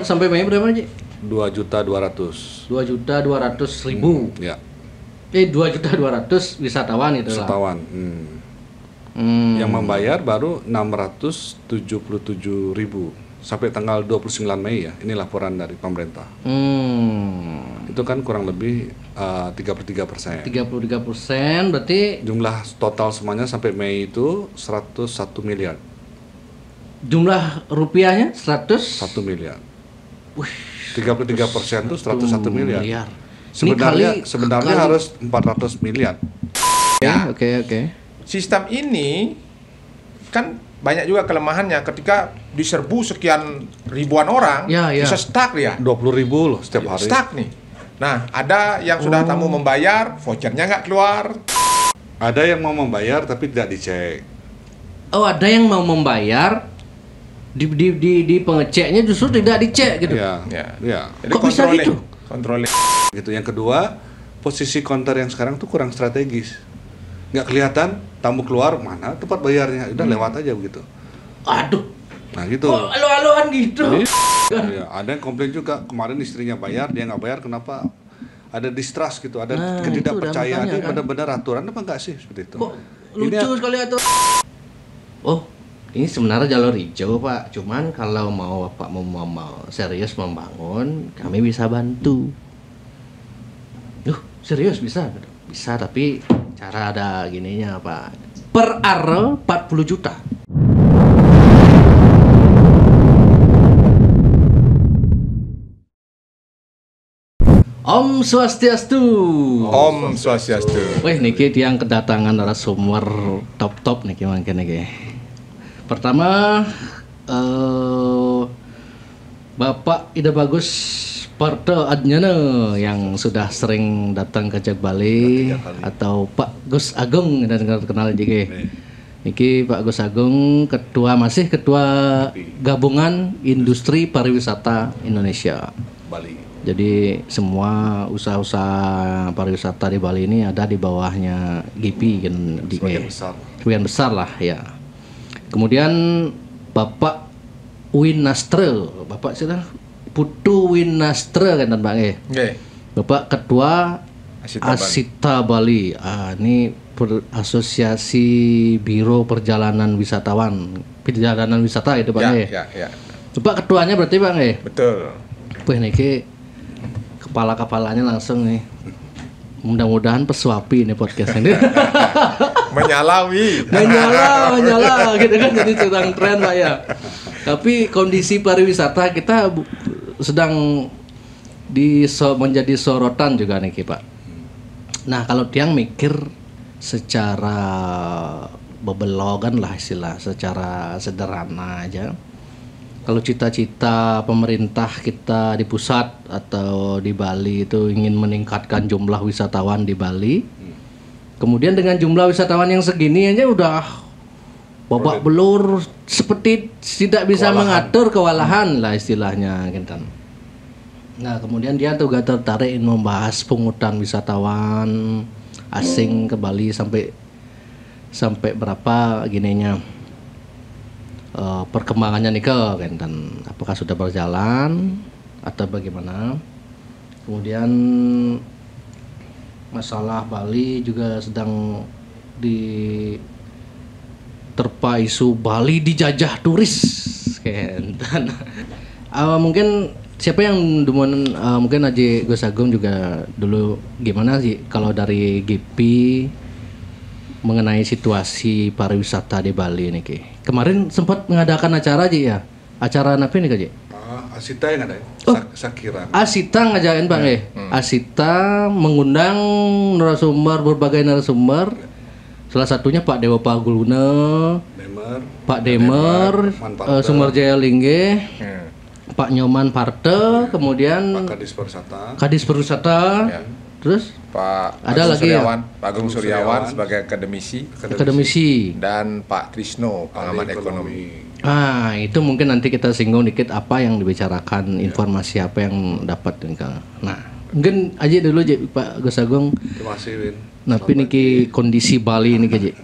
sampai Mei berapa Ji? 2.200.000. 2.200.000. Ya. 2.200.000 wisatawan itu lah. Wisatawan. Yang membayar baru 677.000 sampai tanggal 29 Mei ya. Ini laporan dari pemerintah. Itu kan kurang lebih 33%. 33% berarti Jumlah total semuanya sampai Mei itu 101 miliar. jumlah rupiahnya 100 1 miliar. Wih, 33% itu 101 miliar. Ini Sebenarnya harus 400 miliar. Ya. Oke. Sistem ini kan banyak juga kelemahannya ketika diserbu sekian ribuan orang, Ya. bisa stuck dia. 20.000 loh setiap hari. Stuck nih. Nah, ada yang sudah tamu membayar, vouchernya nggak keluar. Ada yang mau membayar tapi tidak dicek. Oh, ada yang mau membayar di pengeceknya justru tidak dicek gitu. Ya. Jadi Kok bisa gitu? Controlling. Gitu. Yang kedua, posisi counter yang sekarang tuh kurang strategis. Nggak kelihatan tamu keluar mana tempat bayarnya, udah lewat aja begitu. Aduh. Nah gitu. Kok alo-aloan gitu? Ya, ada yang komplain juga kemarin istrinya bayar, dia nggak bayar, kenapa? Ada distrust gitu, ada Nah, ketidakpercayaan. itu udah Ini makanya kan. benar-benar aturan apa enggak sih seperti itu? Kok lucu sekali itu. Oh, ini sebenarnya jalur hijau Pak. Cuman kalau mau Bapak mau serius membangun, kami bisa bantu. Serius bisa? Bisa, tapi cara ada gininya Pak. Per are 40 juta. Om Swastiastu. Om Swastiastu. Wih, niki tiang kedatangan narasumber top niki mungkin niki. Pertama, Bapak Ida Bagus Parto Adnyana yang sudah sering datang ke Jak Bali, atau Pak Gus Agung dan kenal juga. Niki Pak Gus Agung masih ketua Gabungan Industri Pariwisata Indonesia. Bali. Jadi semua usaha-usaha pariwisata di Bali ini ada di bawahnya GIPI kan, sebagian besar lah ya. Kemudian Bapak Winastre, Bapak sudah Putu Winastre kan Pak Bapak Ketua Asita Bali. Ini Asosiasi Biro Perjalanan Wisata itu Pak Ya. Bapak ketuanya berarti Pak Betul. Wih niki kepala-kepalanya langsung nih. Mudah-mudahan pesuapi nih podcast ini. Menyala gitu kan, jadi sedang tren Pak ya. Tapi kondisi pariwisata kita sedang menjadi sorotan juga nih Pak. Nah kalau tiang mikir secara bebelogan lah istilah, secara sederhana aja. Kalau cita-cita pemerintah kita di pusat atau di Bali itu ingin meningkatkan jumlah wisatawan di Bali, kemudian dengan jumlah wisatawan yang segini aja udah babak belur, seperti tidak bisa mengatur kewalahan lah istilahnya gitu. Nah kemudian dia juga tertarik membahas pungutan wisatawan asing ke Bali sampai berapa gininya. Perkembangannya nih kan, dan apakah sudah berjalan atau bagaimana. Kemudian masalah Bali juga sedang diterpa isu Bali dijajah turis kan. Mungkin siapa yang mungkin Haji Gus Agung juga dulu gimana sih kalau dari GIPI mengenai situasi pariwisata di Bali nih Ki. Kemarin sempat mengadakan acara aja ya. Acara apa nih Ki? Asita yang ada. Sakira. Asita ngajakin Bang Asita mengundang berbagai narasumber. Salah satunya Pak Dewa Paguluna, Pak Demer, Sumarjaya Lingge, Pak Nyoman Parte, kemudian Pak Kadis Perwisata. Ya. Terus Pak ada lagi ya? Pak Agung Suryawan sebagai akademisi dan Pak Trisno pengamat ekonomi. Itu mungkin nanti kita singgung dikit apa yang dibicarakan, informasi apa yang dapat. Nah, mungkin aja dulu Pak Gus Agung. Terima kasih Win. Tapi niki kondisi Bali ini Ji.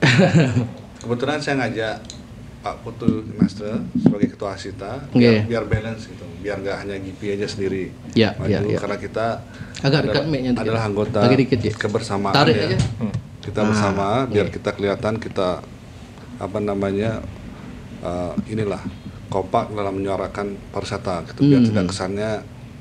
Kebetulan saya ngajak Pak Putu Nastra sebagai ketua Asita biar balance gitu, biar nggak hanya GP aja sendiri maju karena kita agak dekat adalah anggota kebersamaan tarik ya aja. Kita bersama biar kita kelihatan kita apa namanya inilah kompak dalam menyuarakan pariwisata gitu, biar tidak kesannya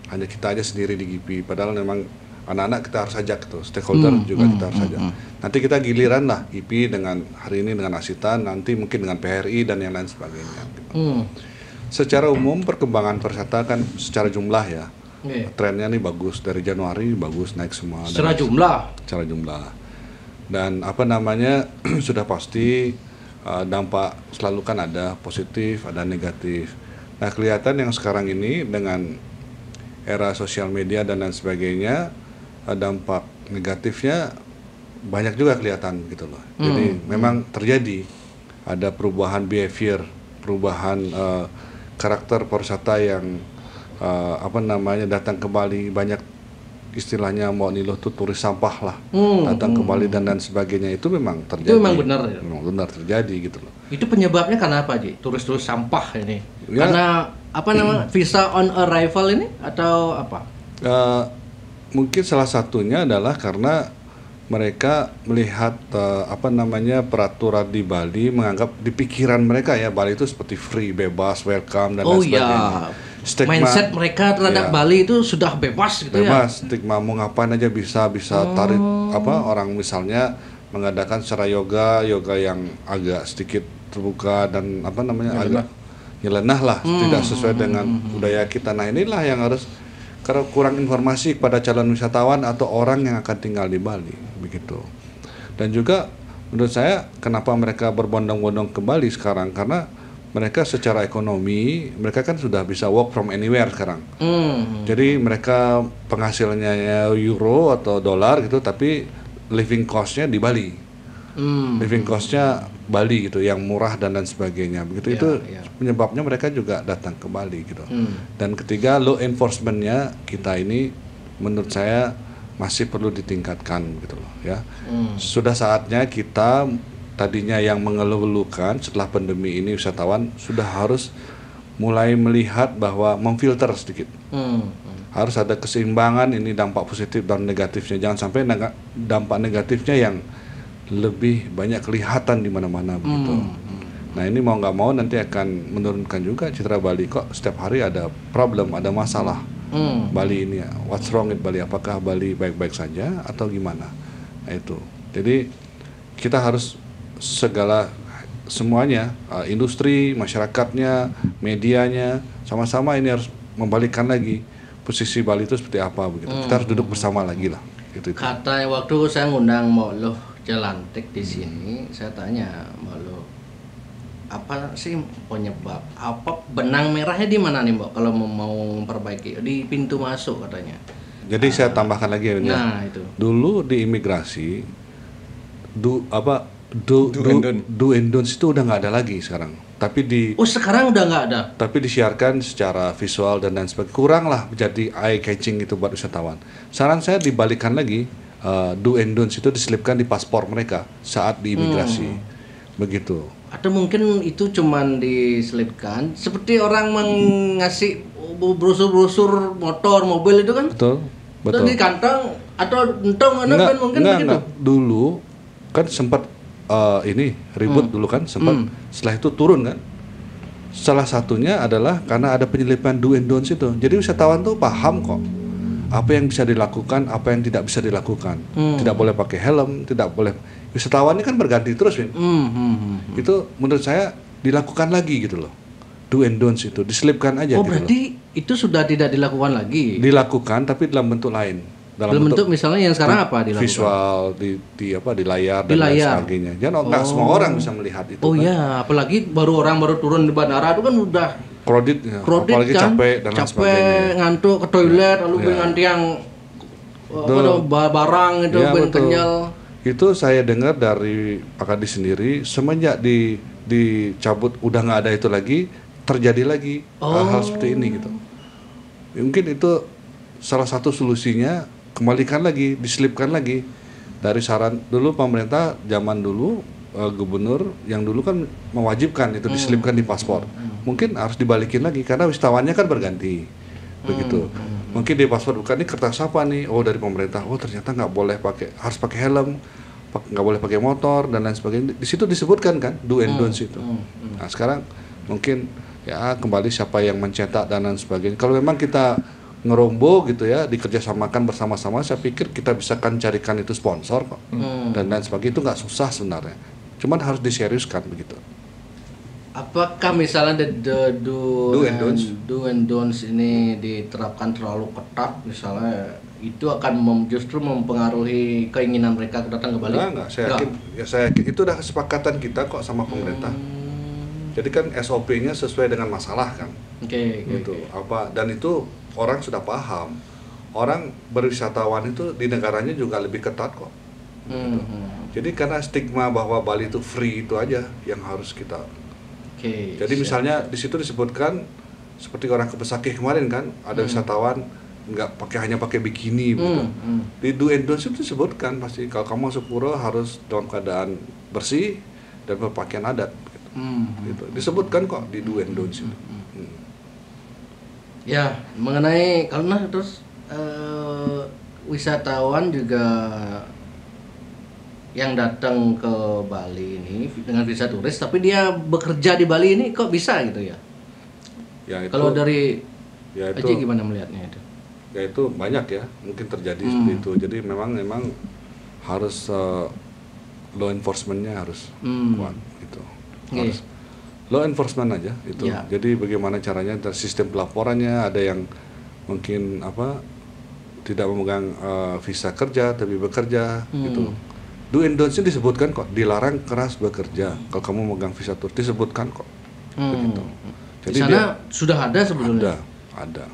hanya kita aja sendiri di GP, padahal memang anak-anak kita harus ajak gitu, stakeholder juga kita harus ajak. Nanti kita giliran lah GP dengan hari ini dengan Asita, nanti mungkin dengan PRI dan yang lain sebagainya gitu. Secara umum perkembangan pariwisata kan secara jumlah ya trennya nih bagus, dari Januari bagus naik semua secara jumlah dan apa namanya sudah pasti dampak selalu kan ada positif ada negatif. Nah kelihatan yang sekarang ini dengan era sosial media dan lain sebagainya dampak negatifnya banyak juga kelihatan gitu loh. Jadi memang terjadi ada perubahan behavior, perubahan karakter pariwisata yang apa namanya datang kembali, banyak istilahnya mau niluh tuh turis sampah lah, datang kembali dan sebagainya, itu memang terjadi. Itu memang benar ya? Memang benar terjadi gitu loh. Itu penyebabnya karena apa Ji? Turis-turis sampah ini? Ya. Karena apa namanya visa on arrival ini atau apa? Mungkin salah satunya adalah karena mereka melihat apa namanya peraturan di Bali, menganggap di pikiran mereka ya Bali itu seperti free, bebas, welcome dan lain sebagainya. Stigma, mindset mereka terhadap Bali itu sudah bebas gitu bebas, stigma mau ngapain aja bisa tarik apa orang misalnya mengadakan secara yoga yang agak sedikit terbuka dan apa namanya agak nyeleneh lah, tidak sesuai dengan budaya kita. Nah inilah yang harus, karena kurang informasi kepada calon wisatawan atau orang yang akan tinggal di Bali begitu. Dan juga menurut saya kenapa mereka berbondong-bondong ke Bali sekarang, karena mereka secara ekonomi mereka kan sudah bisa work from anywhere sekarang. Jadi mereka penghasilannya euro atau dolar gitu, tapi living cost-nya di Bali. Living cost-nya Bali gitu, yang murah dan lain sebagainya. Begitu itu penyebabnya mereka juga datang ke Bali gitu. Dan ketiga, law enforcement-nya kita ini menurut saya masih perlu ditingkatkan gitu loh ya. Sudah saatnya kita tadinya yang mengeluh-elukan setelah pandemi ini wisatawan sudah harus mulai melihat bahwa memfilter sedikit. Harus ada keseimbangan, ini dampak positif dan negatifnya. Jangan sampai dampak negatifnya yang lebih banyak kelihatan di mana-mana begitu. Nah ini mau nggak mau nanti akan menurunkan juga citra Bali. Kok setiap hari ada problem, ada masalah Bali ini ya. What's wrong with Bali? Apakah Bali baik-baik saja atau gimana? Nah itu. Jadi kita harus semuanya, industri, masyarakatnya, medianya, sama-sama ini harus membalikkan lagi posisi Bali itu seperti apa begitu. Kita harus duduk bersama lagi lah. Itu. Kata waktu saya ngundang Moloh Jelantik di sini, saya tanya Moloh, apa sih penyebab? Apa benang merahnya di mana nih Mbak? Kalau mau memperbaiki di pintu masuk katanya. Jadi saya tambahkan lagi ya. Nah itu. Dulu di imigrasi, do and don'ts itu udah nggak ada lagi sekarang. Tapi sekarang udah nggak ada. Tapi disiarkan secara visual dan lain sebagainya. Kurang lah menjadi eye catching itu buat wisatawan. Saran saya dibalikan lagi, do and don'ts itu diselipkan di paspor mereka saat di imigrasi. Begitu. Atau mungkin itu cuman diselipkan seperti orang mengasih brosur-brosur motor, mobil itu kan? Betul. Itu di kantong atau entong kan mungkin begitu. Dulu kan sempat ini ribut dulu kan sempat, setelah itu turun kan. Salah satunya adalah karena ada penyelipan do and don'ts itu. Jadi wisatawan tuh paham kok apa yang bisa dilakukan, apa yang tidak bisa dilakukan. Tidak boleh pakai helm, tidak boleh. Wisatawan ini kan berganti terus, Win. Itu menurut saya dilakukan lagi gitu loh. Do and don'ts itu diselipkan aja. Oh gitu berarti loh. Itu sudah tidak dilakukan lagi? Dilakukan tapi dalam bentuk lain. Dalam bentuk misalnya yang sekarang apa dilakukan? Visual di layar dan lain sebagainya. Jangan nggak semua orang bisa melihat itu. Oh iya, apalagi baru turun di bandara itu kan udah kredit apalagi kan? capek dan lain sebagainya. Ngantuk ke toilet lalu nganti yang barang itu kenyal. Itu saya dengar dari Pak Kadis sendiri, semenjak dicabut udah nggak ada itu lagi, terjadi lagi hal-hal seperti ini gitu. Mungkin itu salah satu solusinya, kembalikan lagi, diselipkan lagi. Dari saran dulu pemerintah zaman dulu gubernur yang dulu kan mewajibkan itu diselipkan di paspor. Mungkin harus dibalikin lagi karena wisatawannya kan berganti. Begitu. Mungkin di paspor bukan ini kertas apa nih? Oh dari pemerintah. Oh ternyata nggak boleh harus pakai helm, nggak boleh pakai motor dan lain sebagainya. Di situ disebutkan kan do and don'ts itu. Nah sekarang mungkin ya kembali siapa yang mencetak dan lain sebagainya. Kalau memang kita ngerombo gitu ya, dikerjasamakan bersama-sama, saya pikir kita bisa kan carikan itu sponsor kok dan lain sebagainya. Itu nggak susah sebenarnya, cuman harus diseriuskan begitu. Apakah misalnya Do and don'ts ini diterapkan terlalu ketat, misalnya itu akan justru mempengaruhi keinginan mereka datang ke Bali? Enggak, saya yakin itu udah kesepakatan kita kok sama pemerintah. Jadi kan SOP-nya sesuai dengan masalah kan. Gitu. Apa dan itu orang sudah paham. Orang berwisatawan itu di negaranya juga lebih ketat kok. Gitu. Jadi karena stigma bahwa Bali itu free itu aja yang harus kita. Jadi misalnya di situ disebutkan seperti orang ke Besakih kemarin kan ada wisatawan nggak hanya pakai bikini gitu. Di do and don'ts itu disebutkan pasti kalau kamu masuk pura harus dalam keadaan bersih dan berpakaian adat. Gitu. Disebutkan kok di do and don'ts itu. Ya, mengenai karena terus wisatawan juga yang datang ke Bali ini dengan visa turis, tapi dia bekerja di Bali ini kok bisa gitu ya? Ya itu, kalau dari ya itu, Aji gimana melihatnya itu? Ya itu banyak ya, mungkin terjadi seperti itu. Jadi memang harus law enforcement-nya harus kuat gitu. Harus law enforcement aja itu. Ya. Jadi bagaimana caranya dari sistem pelaporannya, ada yang mungkin tidak memegang visa kerja tapi bekerja gitu. Do and don'ts-nya disebutkan kok, dilarang keras bekerja. Kalau kamu memegang visa turis disebutkan kok. Begitu. Jadi di sana sudah ada sebelumnya. Ada.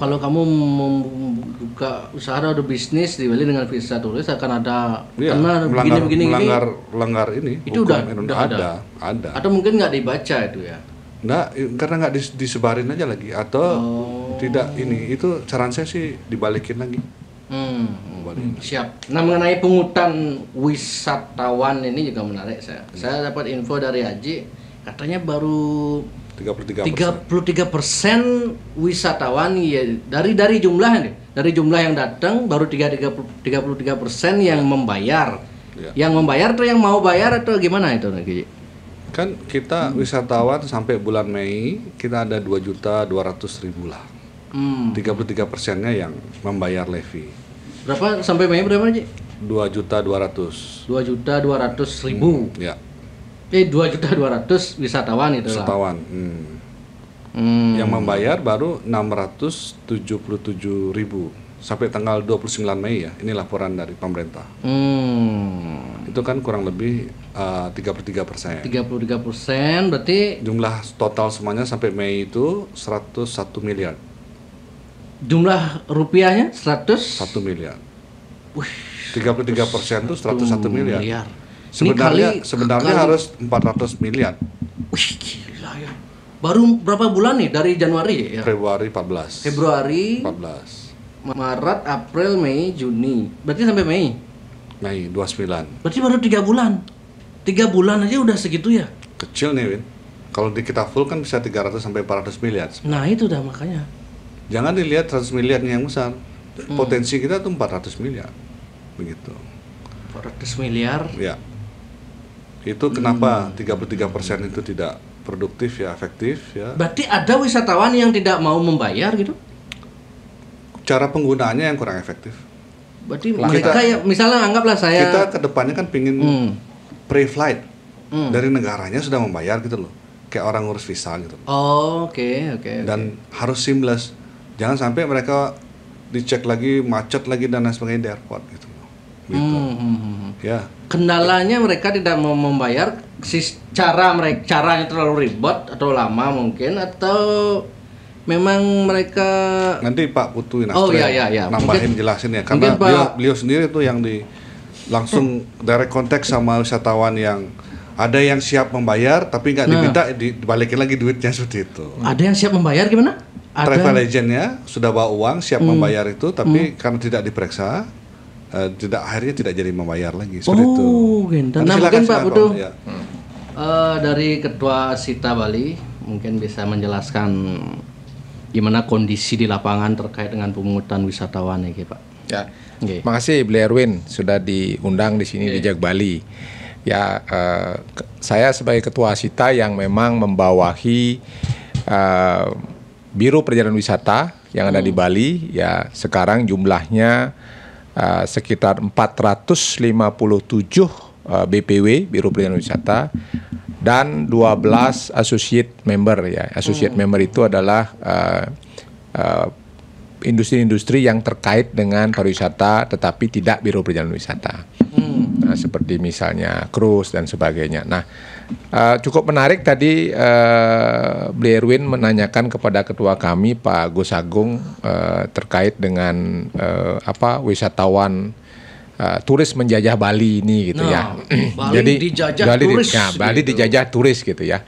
Kalau kamu membuka usaha atau bisnis di Bali dengan visa turis akan ada karena melanggar ini. Itu udah ada. Atau mungkin nggak dibaca itu ya? Nggak, karena nggak disebarin aja lagi atau tidak ini. Itu saran saya sih dibalikin lagi. Siap. Nah mengenai pungutan wisatawan ini juga menarik saya dapat info dari Haji katanya baru 33% wisatawan ya dari jumlah ini, dari jumlah yang datang baru 33% yang membayar. Yang membayar atau yang mau bayar atau gimana itu Haji? Kan kita wisatawan sampai bulan Mei kita ada 2.200.000 lah. 33%-nya yang membayar levy. Berapa sampai Mei berapa Haji? 2.200.000. 2.200.000. Ya. 2.200.000 wisatawan itu lah. Wisatawan. Yang membayar baru 677.000 sampai tanggal 29 Mei ya. Ini laporan dari pemerintah. Itu kan kurang lebih 33%. 33% berarti jumlah total semuanya sampai Mei itu 101 miliar. Jumlah rupiahnya 101 miliar. 33% itu 101 miliar. Sebenarnya harus 400 miliar. Wih, gila ya. Baru berapa bulan nih dari Januari ya? Februari 14. Maret, April, Mei, Juni. Berarti sampai Mei 29. Berarti baru 3 bulan. 3 bulan aja udah segitu ya? Kecil nih, Win. Kalau kita full kan bisa 300 sampai 400 miliar. Nah, itu dah makanya. Jangan dilihat 100 miliar yang besar. Potensi kita tuh 400 miliar. Begitu. 400 miliar? Ya. Itu kenapa 33% itu tidak produktif ya, efektif ya. Berarti ada wisatawan yang tidak mau membayar gitu? Cara penggunaannya yang kurang efektif. Berarti mereka ya, misalnya anggaplah saya kita kedepannya kan pingin pre-flight dari negaranya sudah membayar gitu loh, kayak orang ngurus visa gitu. Oke. Dan harus seamless. Jangan sampai mereka dicek lagi, macet lagi dan lain sebagainya di airport gitu. Ya. Kendalanya mereka tidak mau membayar, caranya terlalu ribet atau lama mungkin, atau memang mereka nanti Pak Putu ya. nambahin jelasin ya, karena beliau sendiri tuh yang langsung direct contact sama wisatawan yang ada yang siap membayar tapi nggak diminta dibalikin lagi duitnya seperti itu. Ada yang siap membayar gimana? Travel agentnya sudah bawa uang siap membayar itu tapi karena tidak diperiksa akhirnya tidak jadi membayar lagi seperti itu. Gitu. Nanti Nah, silakan, mungkin Pak silakan, Putu Om. Ya. dari Ketua Sita Bali mungkin bisa menjelaskan gimana kondisi di lapangan terkait dengan pemungutan wisatawan ini, Pak. Ya. Oke. Makasih Beli Erwin sudah diundang di sini di Jag Bali. Ya, saya sebagai Ketua Sita yang memang membawahi Biro Perjalanan Wisata yang ada di Bali, ya sekarang jumlahnya sekitar 457 BPW Biro Perjalanan Wisata dan 12 associate member ya. Associate member itu adalah industri-industri yang terkait dengan pariwisata tetapi tidak Biro Perjalanan Wisata. Nah, seperti misalnya cruise dan sebagainya. Nah, cukup menarik tadi Bli Erwin menanyakan kepada ketua kami Pak Gus Agung terkait dengan wisatawan turis menjajah Bali ini gitu ya. Bali Jadi dijajah Bali, turis. Bali gitu. dijajah turis gitu ya.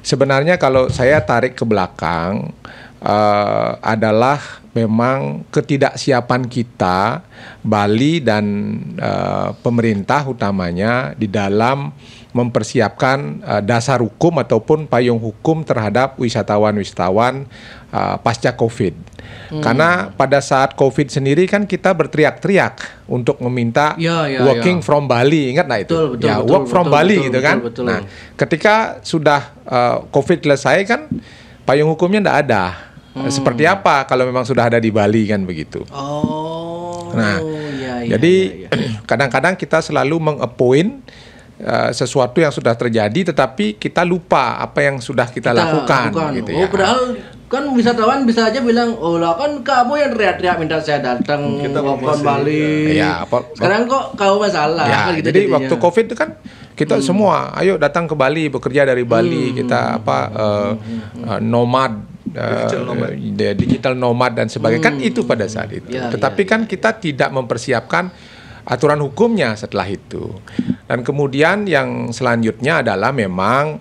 Sebenarnya kalau saya tarik ke belakang adalah memang ketidaksiapan kita Bali dan pemerintah utamanya di dalam mempersiapkan dasar hukum ataupun payung hukum terhadap wisatawan-wisatawan pasca COVID. Karena pada saat COVID sendiri kan kita berteriak-teriak untuk meminta working from Bali, ingat nggak itu? Work from Bali gitu kan. Betul. Nah, ketika sudah COVID selesai kan payung hukumnya nggak ada. Seperti apa kalau memang sudah ada di Bali kan begitu. Jadi kadang-kadang kita selalu meng-appoint sesuatu yang sudah terjadi tetapi kita lupa apa yang sudah kita lakukan gitu ya. Padahal kan wisatawan bisa aja bilang, "Oh, lah kan kamu yang teriak-teriak minta saya datang ke Bali." Ya, sekarang kok kamu masalah ya, kan gitu jadi jadinya. waktu COVID itu kan kita semua ayo datang ke Bali, bekerja dari Bali, kita nomad, digital nomad dan sebagainya kan itu pada saat itu. Tetapi kan kita tidak mempersiapkan aturan hukumnya setelah itu. Dan kemudian yang selanjutnya adalah memang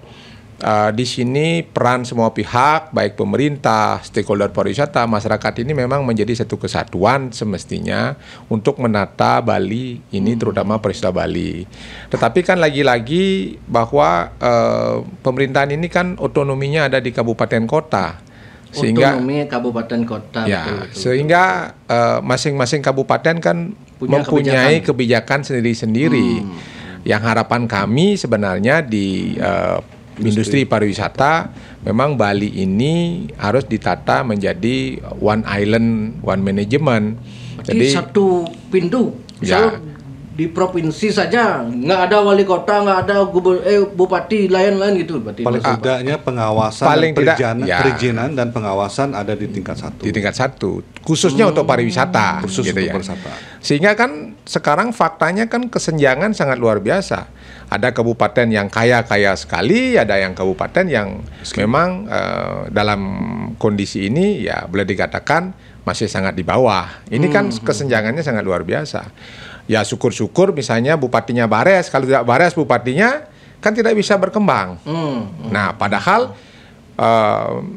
di sini peran semua pihak, baik pemerintah, stakeholder pariwisata, masyarakat ini memang menjadi satu kesatuan semestinya untuk menata Bali ini, terutama pariwisata Bali. Tetapi kan lagi-lagi bahwa pemerintahan ini kan otonominya ada di kabupaten kota. Sehingga otonomi kabupaten kota. Ya, sehingga masing-masing kabupaten kan mempunyai kebijakan sendiri-sendiri. Yang harapan kami sebenarnya di industri pariwisata memang Bali ini harus ditata menjadi one island, one management. Jadi satu pintu. Di provinsi saja nggak ada wali kota, nggak ada bupati lain-lain gitu berarti. Paling tidaknya pengawasan perizinan dan pengawasan ada di tingkat satu. Di tingkat satu, khususnya untuk pariwisata. Khusus gitu untuk ya. pariwisata. Sehingga kan sekarang faktanya kan kesenjangan sangat luar biasa. Ada kabupaten yang kaya sekali, ada yang kabupaten yang memang dalam kondisi ini ya boleh dikatakan masih sangat di bawah. Ini kan kesenjangannya sangat luar biasa. Ya syukur-syukur misalnya bupatinya Bares, kalau tidak Bares bupatinya kan tidak bisa berkembang. Nah padahal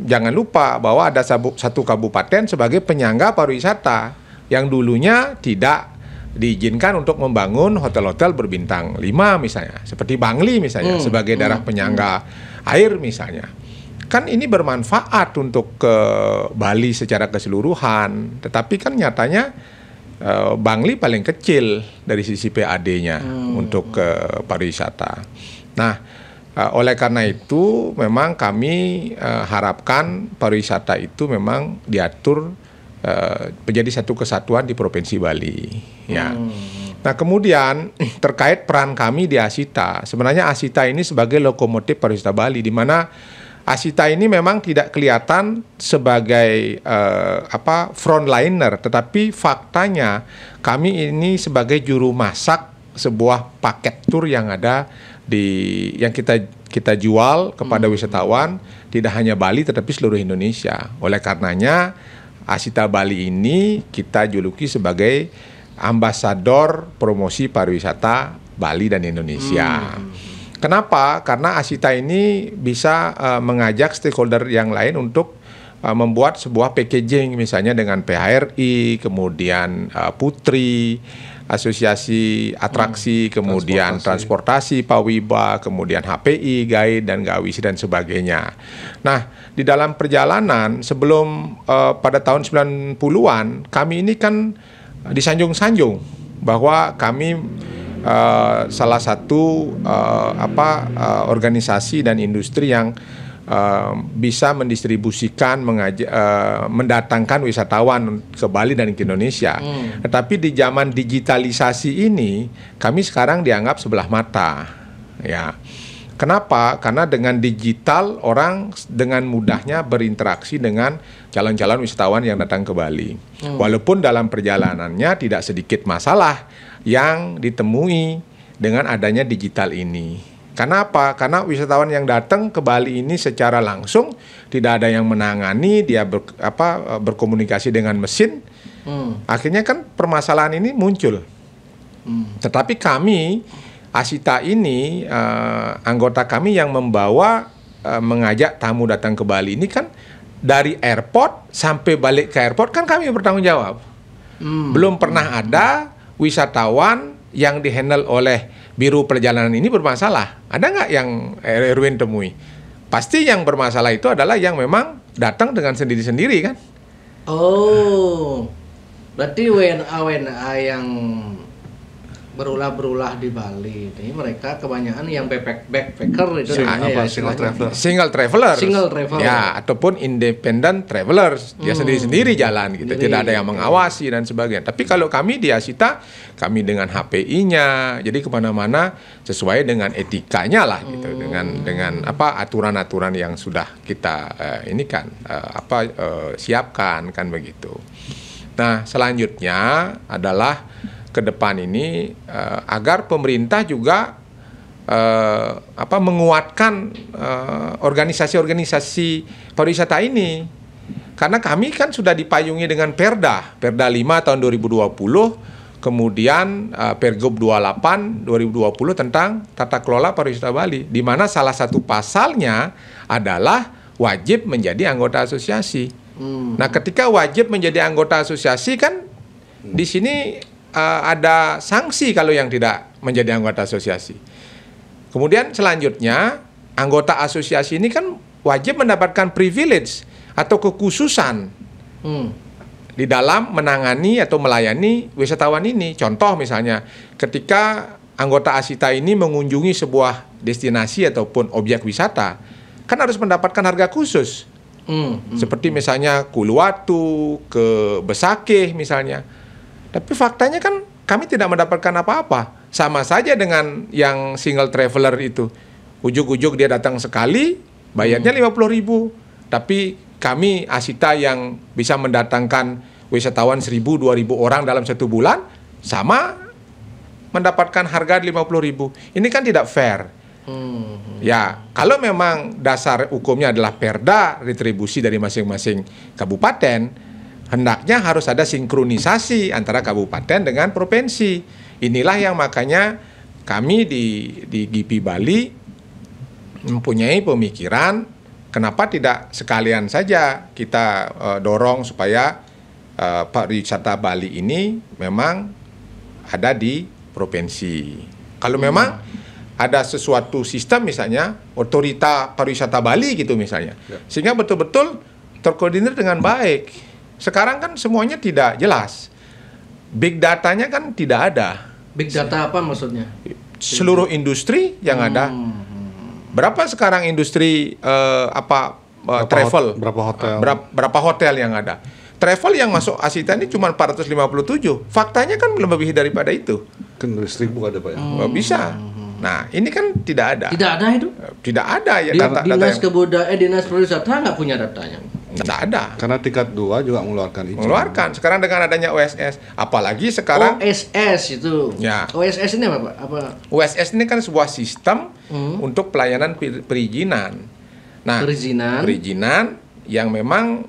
jangan lupa bahwa ada satu kabupaten sebagai penyangga pariwisata yang dulunya tidak diizinkan untuk membangun hotel-hotel berbintang 5 misalnya, seperti Bangli misalnya sebagai daerah penyangga air misalnya. Kan ini bermanfaat untuk ke Bali secara keseluruhan, tetapi kan nyatanya Bangli paling kecil dari sisi PAD-nya untuk pariwisata. Nah, oleh karena itu memang kami harapkan pariwisata itu memang diatur menjadi satu kesatuan di Provinsi Bali. Ya. Nah, kemudian terkait peran kami di Asita, sebenarnya Asita ini sebagai lokomotif pariwisata Bali, di mana Asita ini memang tidak kelihatan sebagai frontliner, tetapi faktanya kami ini sebagai juru masak sebuah paket tur yang ada yang kita jual kepada wisatawan tidak hanya Bali tetapi seluruh Indonesia. Oleh karenanya Asita Bali ini kita juluki sebagai ambasador promosi pariwisata Bali dan Indonesia. Kenapa? Karena Asita ini bisa mengajak stakeholder yang lain untuk membuat sebuah packaging misalnya dengan PHRI, kemudian Putri, asosiasi atraksi, kemudian transportasi Pawiba, kemudian HPI, Guide dan Gawisi dan sebagainya. Nah, di dalam perjalanan sebelum pada tahun 90-an kami ini kan disanjung-sanjung bahwa kami salah satu organisasi dan industri yang bisa mendistribusikan, mendatangkan wisatawan ke Bali dan ke Indonesia. Tetapi di zaman digitalisasi ini, kami sekarang dianggap sebelah mata. Ya, kenapa? Karena dengan digital orang dengan mudahnya berinteraksi dengan calon-calon wisatawan yang datang ke Bali. Walaupun dalam perjalanannya tidak sedikit masalah yang ditemui dengan adanya digital ini. Kenapa? Karena wisatawan yang datang ke Bali ini secara langsung tidak ada yang menangani, dia berkomunikasi dengan mesin. Akhirnya kan permasalahan ini muncul. Tetapi kami, Asita ini, anggota kami yang membawa, mengajak tamu datang ke Bali ini kan dari airport sampai balik ke airport kan kami bertanggung jawab. Belum pernah ada wisatawan yang dihandle oleh Biro Perjalanan ini bermasalah. Ada nggak yang Erwin temui? Pasti yang bermasalah itu adalah yang memang datang dengan sendiri-sendiri kan? Oh, berarti WNA yang berulah-berulah di Bali ini mereka kebanyakan yang backpacker itu single traveler. Single traveler. Ya, ataupun independent travelers. Dia sendiri-sendiri jalan gitu. Tidak ada yang mengawasi dan sebagainya. Tapi kalau kami di Asita, kami dengan HPI-nya, jadi kemana-mana sesuai dengan etikanya lah gitu, dengan aturan-aturan yang sudah kita siapkan kan begitu. Nah, selanjutnya adalah ke depan ini agar pemerintah juga menguatkan organisasi-organisasi pariwisata ini. Karena kami kan sudah dipayungi dengan Perda 5 tahun 2020, kemudian Pergub 28 2020 tentang tata kelola pariwisata Bali, di mana salah satu pasalnya adalah wajib menjadi anggota asosiasi. Nah, ketika wajib menjadi anggota asosiasi kan di sini ada sanksi kalau yang tidak menjadi anggota asosiasi. Kemudian selanjutnya anggota asosiasi ini kan wajib mendapatkan privilege atau kekhususan di dalam menangani atau melayani wisatawan ini. Contoh misalnya ketika anggota Asita ini mengunjungi sebuah destinasi ataupun objek wisata, kan harus mendapatkan harga khusus. Seperti misalnya ke Uluwatu, ke Besakih misalnya. Tapi faktanya kan kami tidak mendapatkan apa-apa. Sama saja dengan yang single traveler itu. Ujuk-ujuk dia datang sekali, bayarnya 50.000. Tapi kami Asita yang bisa mendatangkan wisatawan 1.000-2.000 orang dalam 1 bulan, sama mendapatkan harga 50.000. Ini kan tidak fair. Ya, kalau memang dasar hukumnya adalah perda retribusi dari masing-masing kabupaten, hendaknya harus ada sinkronisasi antara kabupaten dengan provinsi. Inilah yang makanya kami di GIPI Bali mempunyai pemikiran kenapa tidak sekalian saja kita dorong supaya pariwisata Bali ini memang ada di provinsi. Kalau memang ada sesuatu sistem misalnya otorita pariwisata Bali gitu misalnya, sehingga betul-betul terkoordinir dengan baik. Sekarang kan semuanya tidak jelas. Big datanya kan tidak ada. Big data apa maksudnya? Seluruh industri yang ada. Berapa sekarang industri travel? Berapa hotel? Berapa hotel yang ada? Travel yang masuk Asita ini cuma 457. Faktanya kan lebih daripada itu. Kan 1.000 ada Pak ya? Bisa. Nah, ini kan tidak ada. Tidak ada itu? Tidak ada ya Dinas Kebudayaan, Dinas Pariwisata nggak punya datanya. Tidak ada. Karena tingkat 2 juga mengeluarkan izin. Mengeluarkan. Sekarang dengan adanya OSS, apalagi sekarang OSS itu. Ya. OSS ini apa, Pak? OSS ini kan sebuah sistem untuk pelayanan perizinan. Nah, perizinan yang memang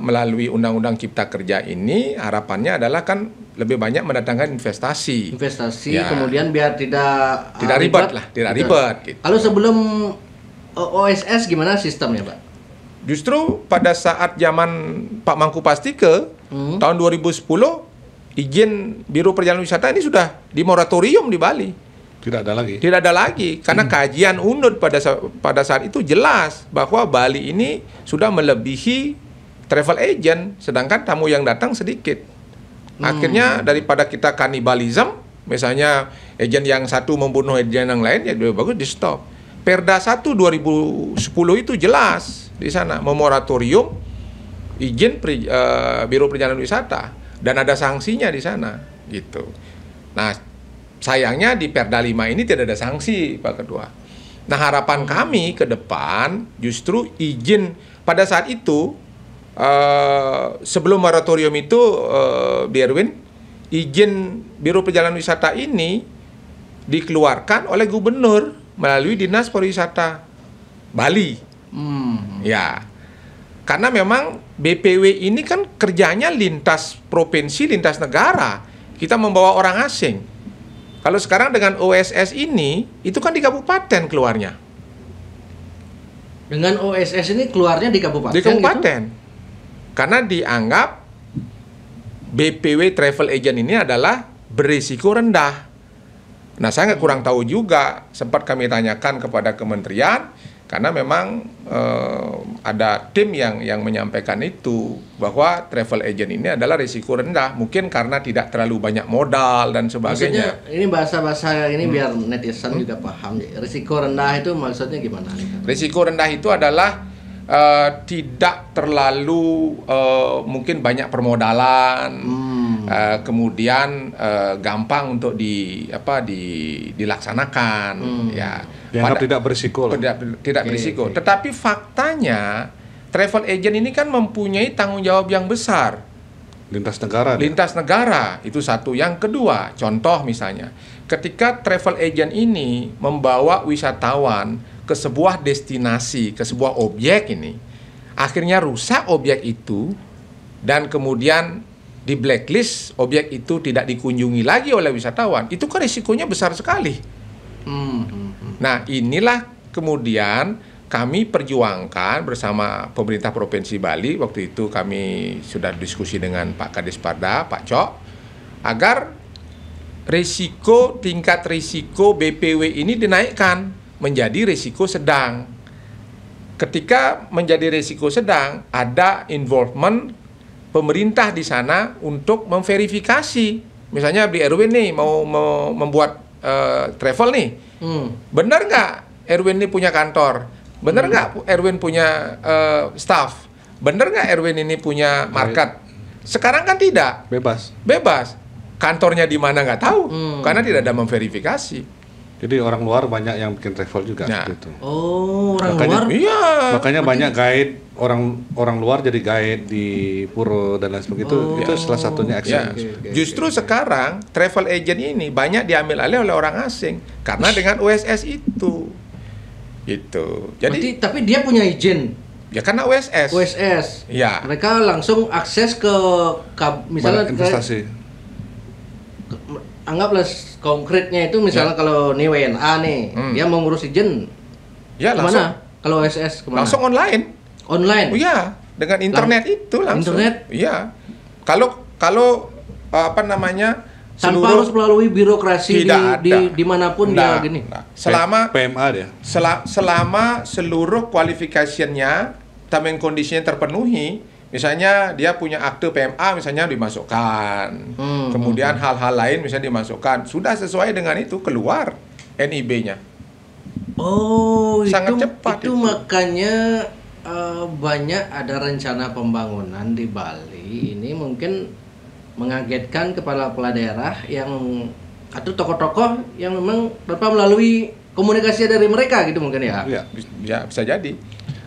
melalui Undang-Undang Cipta Kerja ini harapannya adalah kan lebih banyak mendatangkan investasi. Ya. Kemudian biar tidak ribet lah, tidak ribet. Gitu. Kalau sebelum OSS gimana sistemnya, Pak? Justru pada saat zaman Pak Mangku Pastike tahun 2010 izin Biro Perjalanan Wisata ini sudah di moratorium di Bali. Tidak ada lagi. Tidak ada lagi karena kajian UNUD pada saat itu jelas bahwa Bali ini sudah melebihi travel agent, sedangkan tamu yang datang sedikit. Akhirnya daripada kita kanibalisme, misalnya agen yang satu membunuh agen yang lain, ya lebih bagus di stop. Perda 1 2010 itu jelas di sana memoratorium izin Biro Perjalanan Wisata dan ada sanksinya di sana gitu. Nah, sayangnya di Perda 5 ini tidak ada sanksi, Pak Ketua. Nah, harapan kami ke depan justru izin pada saat itu sebelum moratorium itu di Erwin, izin Biro Perjalanan Wisata ini dikeluarkan oleh gubernur melalui Dinas Pariwisata Bali. Ya. Karena memang BPW ini kan kerjanya lintas provinsi, lintas negara. Kita membawa orang asing. Kalau sekarang dengan OSS ini, itu kan di kabupaten keluarnya. Dengan OSS ini keluarnya di kabupaten. Di kabupaten. Gitu? Karena dianggap BPW travel agent ini adalah berisiko rendah. Nah, saya kurang tahu juga, sempat kami tanyakan kepada kementerian, karena memang ada tim yang menyampaikan itu bahwa travel agent ini adalah risiko rendah, mungkin karena tidak terlalu banyak modal dan sebagainya. Maksudnya ini bahasa-bahasa ini biar netizen juga paham. Risiko rendah itu maksudnya gimana? Risiko rendah itu adalah tidak terlalu mungkin banyak permodalan, kemudian gampang untuk dilaksanakan, ya. Dianggap tidak berisiko lah. Tidak berisiko. Tetapi faktanya travel agent ini kan mempunyai tanggung jawab yang besar. Lintas negara. Lintas negara itu satu. Yang kedua, contoh misalnya, ketika travel agent ini membawa wisatawan ke sebuah destinasi, ke sebuah objek ini, akhirnya rusak objek itu dan kemudian di blacklist, objek itu tidak dikunjungi lagi oleh wisatawan, itu kan risikonya besar sekali. Nah, inilah kemudian kami perjuangkan bersama pemerintah Provinsi Bali. Waktu itu kami sudah diskusi dengan Pak Kadis Parda, Pak Cok, agar tingkat risiko BPW ini dinaikkan menjadi risiko sedang. Ketika menjadi risiko sedang, ada involvement pemerintah di sana untuk memverifikasi. Misalnya Bli Erwin nih mau membuat travel nih, benar nggak Erwin ini punya kantor? Benar nggak Erwin punya staff? Benar nggak Erwin ini punya market? Sekarang kan tidak. Bebas. Kantornya di mana nggak tahu, karena tidak ada memverifikasi. Jadi orang luar banyak yang bikin travel juga gitu. Oh, orang makanya, luar? Iya. Makanya banyak guide orang luar jadi guide di pura dan lain sebagainya. Itu salah satunya action. Justru sekarang travel agent ini banyak diambil alih oleh orang asing karena dengan OSS itu. Gitu. Jadi tapi dia punya izin. Ya karena OSS. Ya. Mereka langsung akses ke misalnya investasi. Anggaplah konkretnya itu misalnya kalau nih WNA nih, dia mau ngurus izin. Ya, kemana? Kalau OSS kemana? Langsung online. Online. Oh iya, dengan internet itu langsung. Internet? Iya. Kalau apa namanya? Tanpa harus melalui birokrasi tidak dimanapun dia gini. Selama PMA dia. Selama seluruh kualifikasinya, term and condition terpenuhi. Misalnya dia punya akte PMA misalnya dimasukkan, kemudian hal-hal lain misalnya dimasukkan, sudah sesuai dengan itu keluar NIB-nya. Oh, sangat cepat itu. Makanya banyak ada rencana pembangunan di Bali ini mungkin mengagetkan kepala-kepala daerah yang atau tokoh-tokoh yang memang tanpa melalui komunikasi dari mereka gitu mungkin ya. Ya bisa jadi.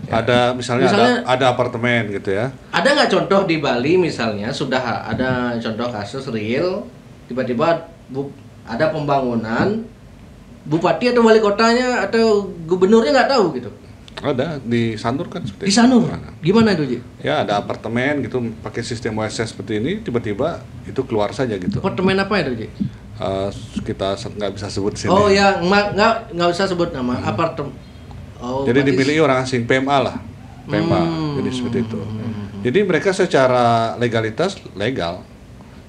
Ada misalnya ada apartemen gitu ya. Ada nggak contoh di Bali misalnya sudah ada contoh kasus real tiba-tiba ada pembangunan bupati atau wali kotanya atau gubernurnya nggak tahu gitu? Ada di Sanur kan seperti di Sanur. Gimana itu Ji? Ya ada apartemen gitu pakai sistem OSS seperti ini tiba-tiba itu keluar saja gitu. Apartemen apa itu Ji? Kita nggak bisa sebut sini. Oh ya nggak usah sebut nama apartemen. Oh, jadi dimiliki orang asing, PMA lah, PMA, jadi seperti itu. Jadi mereka secara legalitas legal,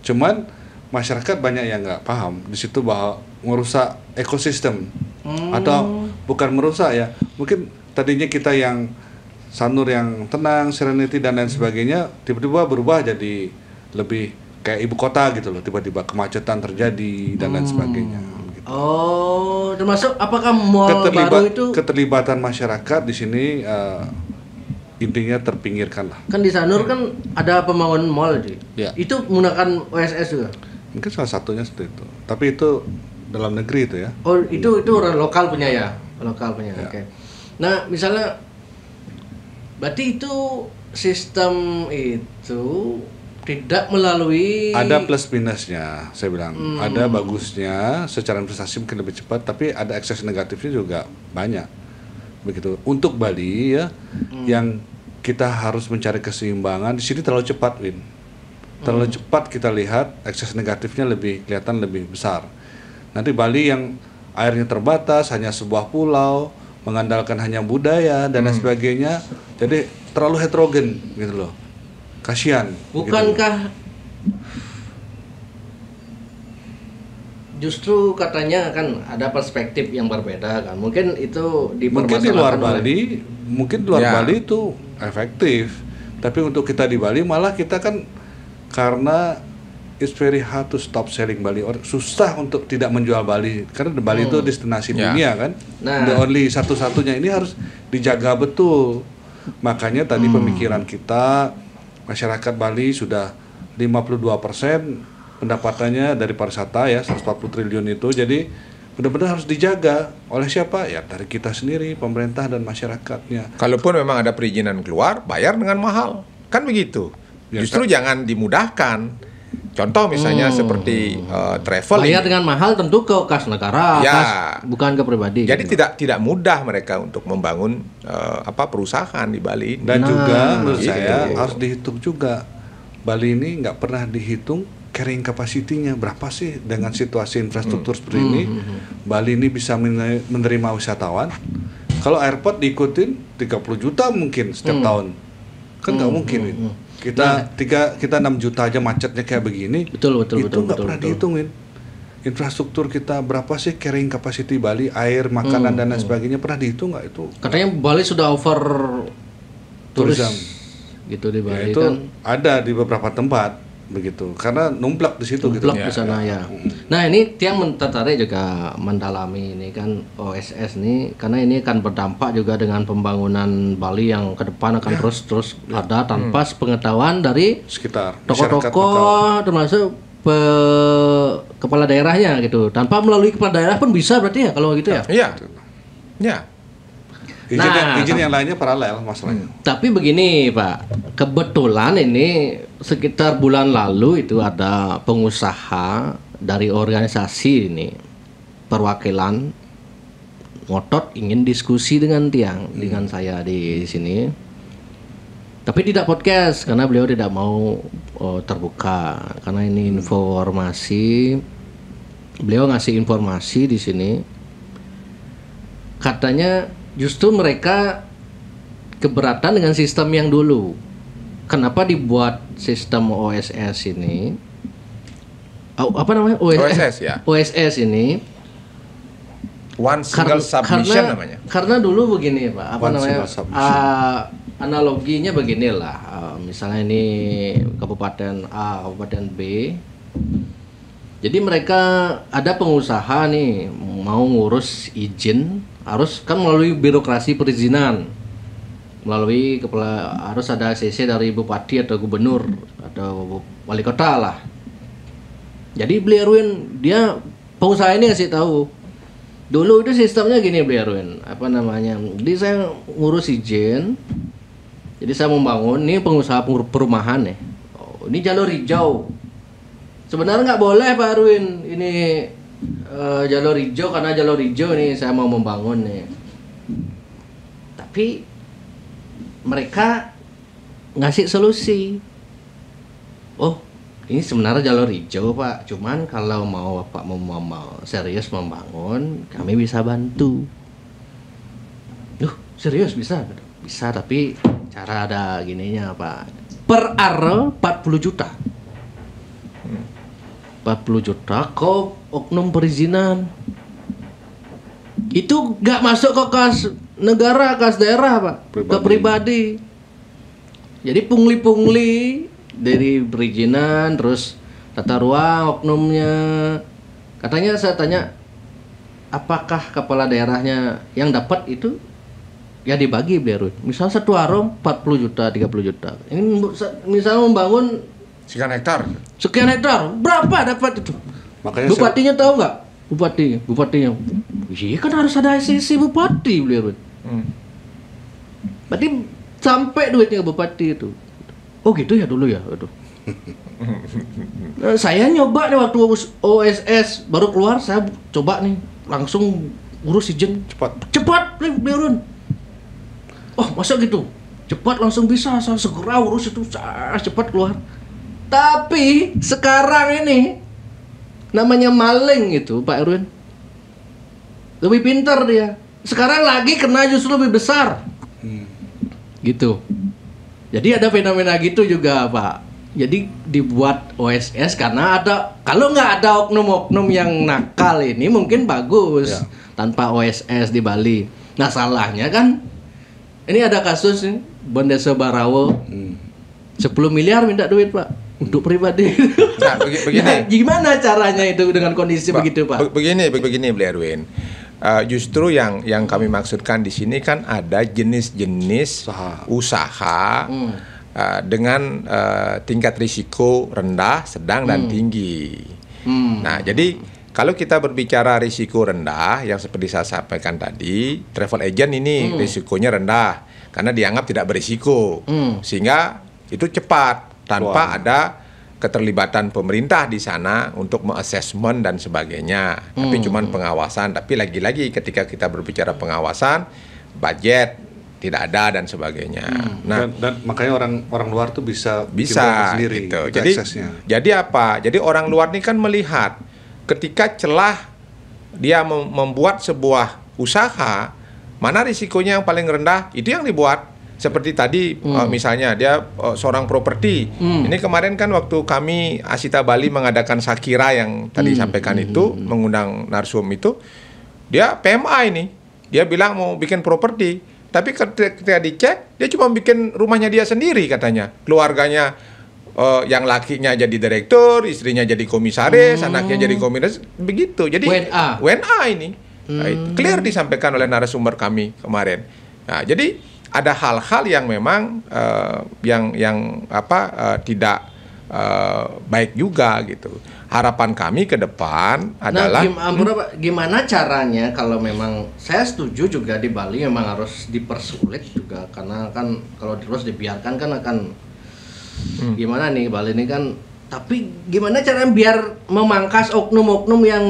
cuman masyarakat banyak yang nggak paham di situ bahwa merusak ekosistem atau bukan merusak ya, mungkin tadinya kita yang Sanur yang tenang, serenity dan lain sebagainya tiba-tiba berubah jadi lebih kayak ibu kota gitu loh, tiba-tiba kemacetan terjadi dan lain sebagainya. Gitu. Oh, termasuk apakah mall baru itu Keterlibatan masyarakat di sini intinya terpinggirkan lah. kan di Sanur kan ada pembangunan mall itu. Ya. Itu menggunakan OSS juga. Mungkin salah satunya seperti itu. Tapi itu dalam negeri itu ya. Oh, itu orang lokal punya ya. Lokal punya. Ya. Oke. Nah, misalnya berarti itu sistem itu tidak melalui Ada plus minusnya, saya bilang. Ada bagusnya, secara investasi mungkin lebih cepat, tapi ada ekses negatifnya juga banyak. Begitu. Untuk Bali ya, yang kita harus mencari keseimbangan di sini terlalu cepat, Win. Terlalu cepat kita lihat ekses negatifnya kelihatan lebih besar. Nanti Bali yang airnya terbatas, hanya sebuah pulau, mengandalkan hanya budaya dan lain sebagainya, jadi terlalu heterogen gitu loh. Kasihan. bukankah justru katanya kan ada perspektif yang berbeda kan. Mungkin itu Mungkin di luar dipermasalahkan oleh- Bali, mungkin di luar Ya. Bali itu efektif. Tapi untuk kita di Bali malah kita kan karena it's very hard to stop selling Bali. Susah untuk tidak menjual Bali karena di Bali itu destinasi Ya. dunia kan. Nah. The only satu-satunya ini harus dijaga betul. Makanya tadi pemikiran kita masyarakat Bali sudah 52% pendapatannya dari pariwisata ya 140 triliun itu, jadi benar-benar harus dijaga oleh siapa ya, dari kita sendiri, pemerintah dan masyarakatnya. Kalaupun memang ada perizinan keluar, bayar dengan mahal. Kan begitu. Ya, Justru jangan dimudahkan. Contoh misalnya seperti travel. bayar dengan mahal tentu ke kas negara, Ya. kas bukan ke pribadi. Jadi gitu. tidak mudah mereka untuk membangun perusahaan di Bali. Dan juga menurut gitu. saya harus dihitung juga, Bali ini nggak pernah dihitung carrying capacity-nya berapa sih dengan situasi infrastruktur seperti ini. Bali ini bisa menerima wisatawan. Kalau airport diikutin 30 juta mungkin setiap tahun, kan nggak mungkin. Kita 6 juta aja macetnya kayak begini. Betul, itu nggak pernah dihitungin. Infrastruktur kita berapa sih carrying capacity Bali, air, makanan dan lain sebagainya, pernah dihitung nggak itu? Katanya Bali sudah over turis Tourism. gitu di Ya, Bali itu kan. ada di beberapa tempat begitu, karena numplak di situ gitu. Blok di sana ya. Nah, ini Tiang tertarik juga mendalami ini kan OSS nih, karena ini akan berdampak juga dengan pembangunan Bali yang ke depan akan terus ada tanpa sepengetahuan dari Sekitar masyarakat lokal. tokoh-tokoh termasuk kepala daerahnya gitu. Tanpa melalui kepala daerah pun bisa berarti ya kalau gitu ya. Iya. Ya. Izin yang lainnya paralel masalahnya. Tapi begini Pak, kebetulan ini sekitar bulan lalu itu ada pengusaha dari organisasi ini perwakilan ngotot ingin diskusi dengan Tiang, dengan saya di sini. Tapi tidak podcast karena beliau tidak mau terbuka karena ini informasi. Beliau ngasih informasi di sini. Katanya justru mereka keberatan dengan sistem yang dulu. Kenapa dibuat sistem OSS ini? Apa namanya? OSS ya. OSS ini One single submission namanya. karena dulu begini Pak, apa One namanya? single submission. Analoginya beginilah. Misalnya ini kabupaten A, kabupaten B. Jadi mereka ada pengusaha nih mau ngurus izin, harus kan melalui birokrasi perizinan, melalui kepala, harus ada CC dari bupati atau gubernur atau wali kota lah. Jadi beli Erwin, dia pengusaha ini ngasih tahu, dulu itu sistemnya gini beli Erwin, apa namanya? Jadi saya ngurus izin, jadi saya membangun, ini pengusaha perumahan nih. Oh, ini jalur hijau. Sebenarnya nggak boleh Pak Erwin, ini jalur hijau karena jalur hijau nih saya mau membangun nih. Tapi mereka ngasih solusi. Oh, ini sebenarnya jalur hijau Pak, cuman kalau mau Bapak mau serius membangun, kami bisa bantu. Serius bisa? Bisa, tapi cara ada gininya Pak. Per aro 40 juta. 40 juta kok oknum perizinan. Itu nggak masuk ke kas negara, kas daerah, Pak. Ke pribadi. Jadi pungli-pungli dari perizinan, terus tata ruang oknumnya. Katanya saya tanya, apakah kepala daerahnya yang dapat itu ya dibagi biar. Misal satu warung 40 juta, 30 juta. Ini misal membangun sekian hektar. Berapa dapat itu? Makanya Bupatinya tahu nggak? Bupatinya. Iya kan harus ada SCC bupati beliau. Berarti sampai duitnya ke bupati itu. Oh gitu ya dulu ya. Aduh. Saya nyoba nih waktu OSS baru keluar, saya coba nih langsung urus izin cepat beliau. Oh masa gitu? Cepat langsung bisa, saya segera urus itu, cepat keluar. Tapi sekarang ini namanya maling itu Pak Erwin, lebih pintar dia. Sekarang lagi kena justru lebih besar, gitu. Jadi ada fenomena gitu juga Pak. Jadi dibuat OSS karena kalau nggak ada oknum-oknum yang nakal ini mungkin bagus tanpa OSS di Bali. Nah salahnya kan ini ada kasus nih, Bondesa Barawo 10 miliar minta duit Pak untuk pribadi. Nah, begini. Nah, gimana caranya itu dengan kondisi begitu Pak? Begini Beli Erwin. Justru yang kami maksudkan di sini kan ada jenis-jenis usaha dengan tingkat risiko rendah, sedang dan tinggi. Nah, jadi kalau kita berbicara risiko rendah, yang seperti saya sampaikan tadi, travel agent ini risikonya rendah karena dianggap tidak berisiko, sehingga itu cepat tanpa ada keterlibatan pemerintah di sana untuk mengassessment dan sebagainya. Tapi cuman pengawasan. Tapi lagi-lagi ketika kita berbicara pengawasan, budget tidak ada dan sebagainya. Nah, dan makanya orang luar tuh bisa sendiri gitu. Jadi aksesnya. Jadi apa? Jadi orang luar ini kan melihat ketika celah dia membuat sebuah usaha, mana risikonya yang paling rendah, itu yang dibuat. Seperti tadi misalnya dia seorang properti. Ini kemarin kan waktu kami Asita Bali mengadakan Sakira yang tadi sampaikan itu, mengundang narsum itu, dia PMA ini. Dia bilang mau bikin properti, tapi ketika dicek dia cuma bikin rumahnya dia sendiri katanya. Keluarganya yang lakinya jadi direktur, istrinya jadi komisaris, anaknya jadi komisaris, begitu. Jadi WNA ini. Nah, itu clear disampaikan oleh narasumber kami kemarin. Nah, jadi ada hal-hal yang memang tidak baik juga gitu. Harapan kami ke depan adalah gimana caranya kalau memang saya setuju juga di Bali memang harus dipersulit juga, karena kan kalau terus dibiarkan kan akan gimana nih Bali ini kan. Tapi gimana caranya biar memangkas oknum-oknum yang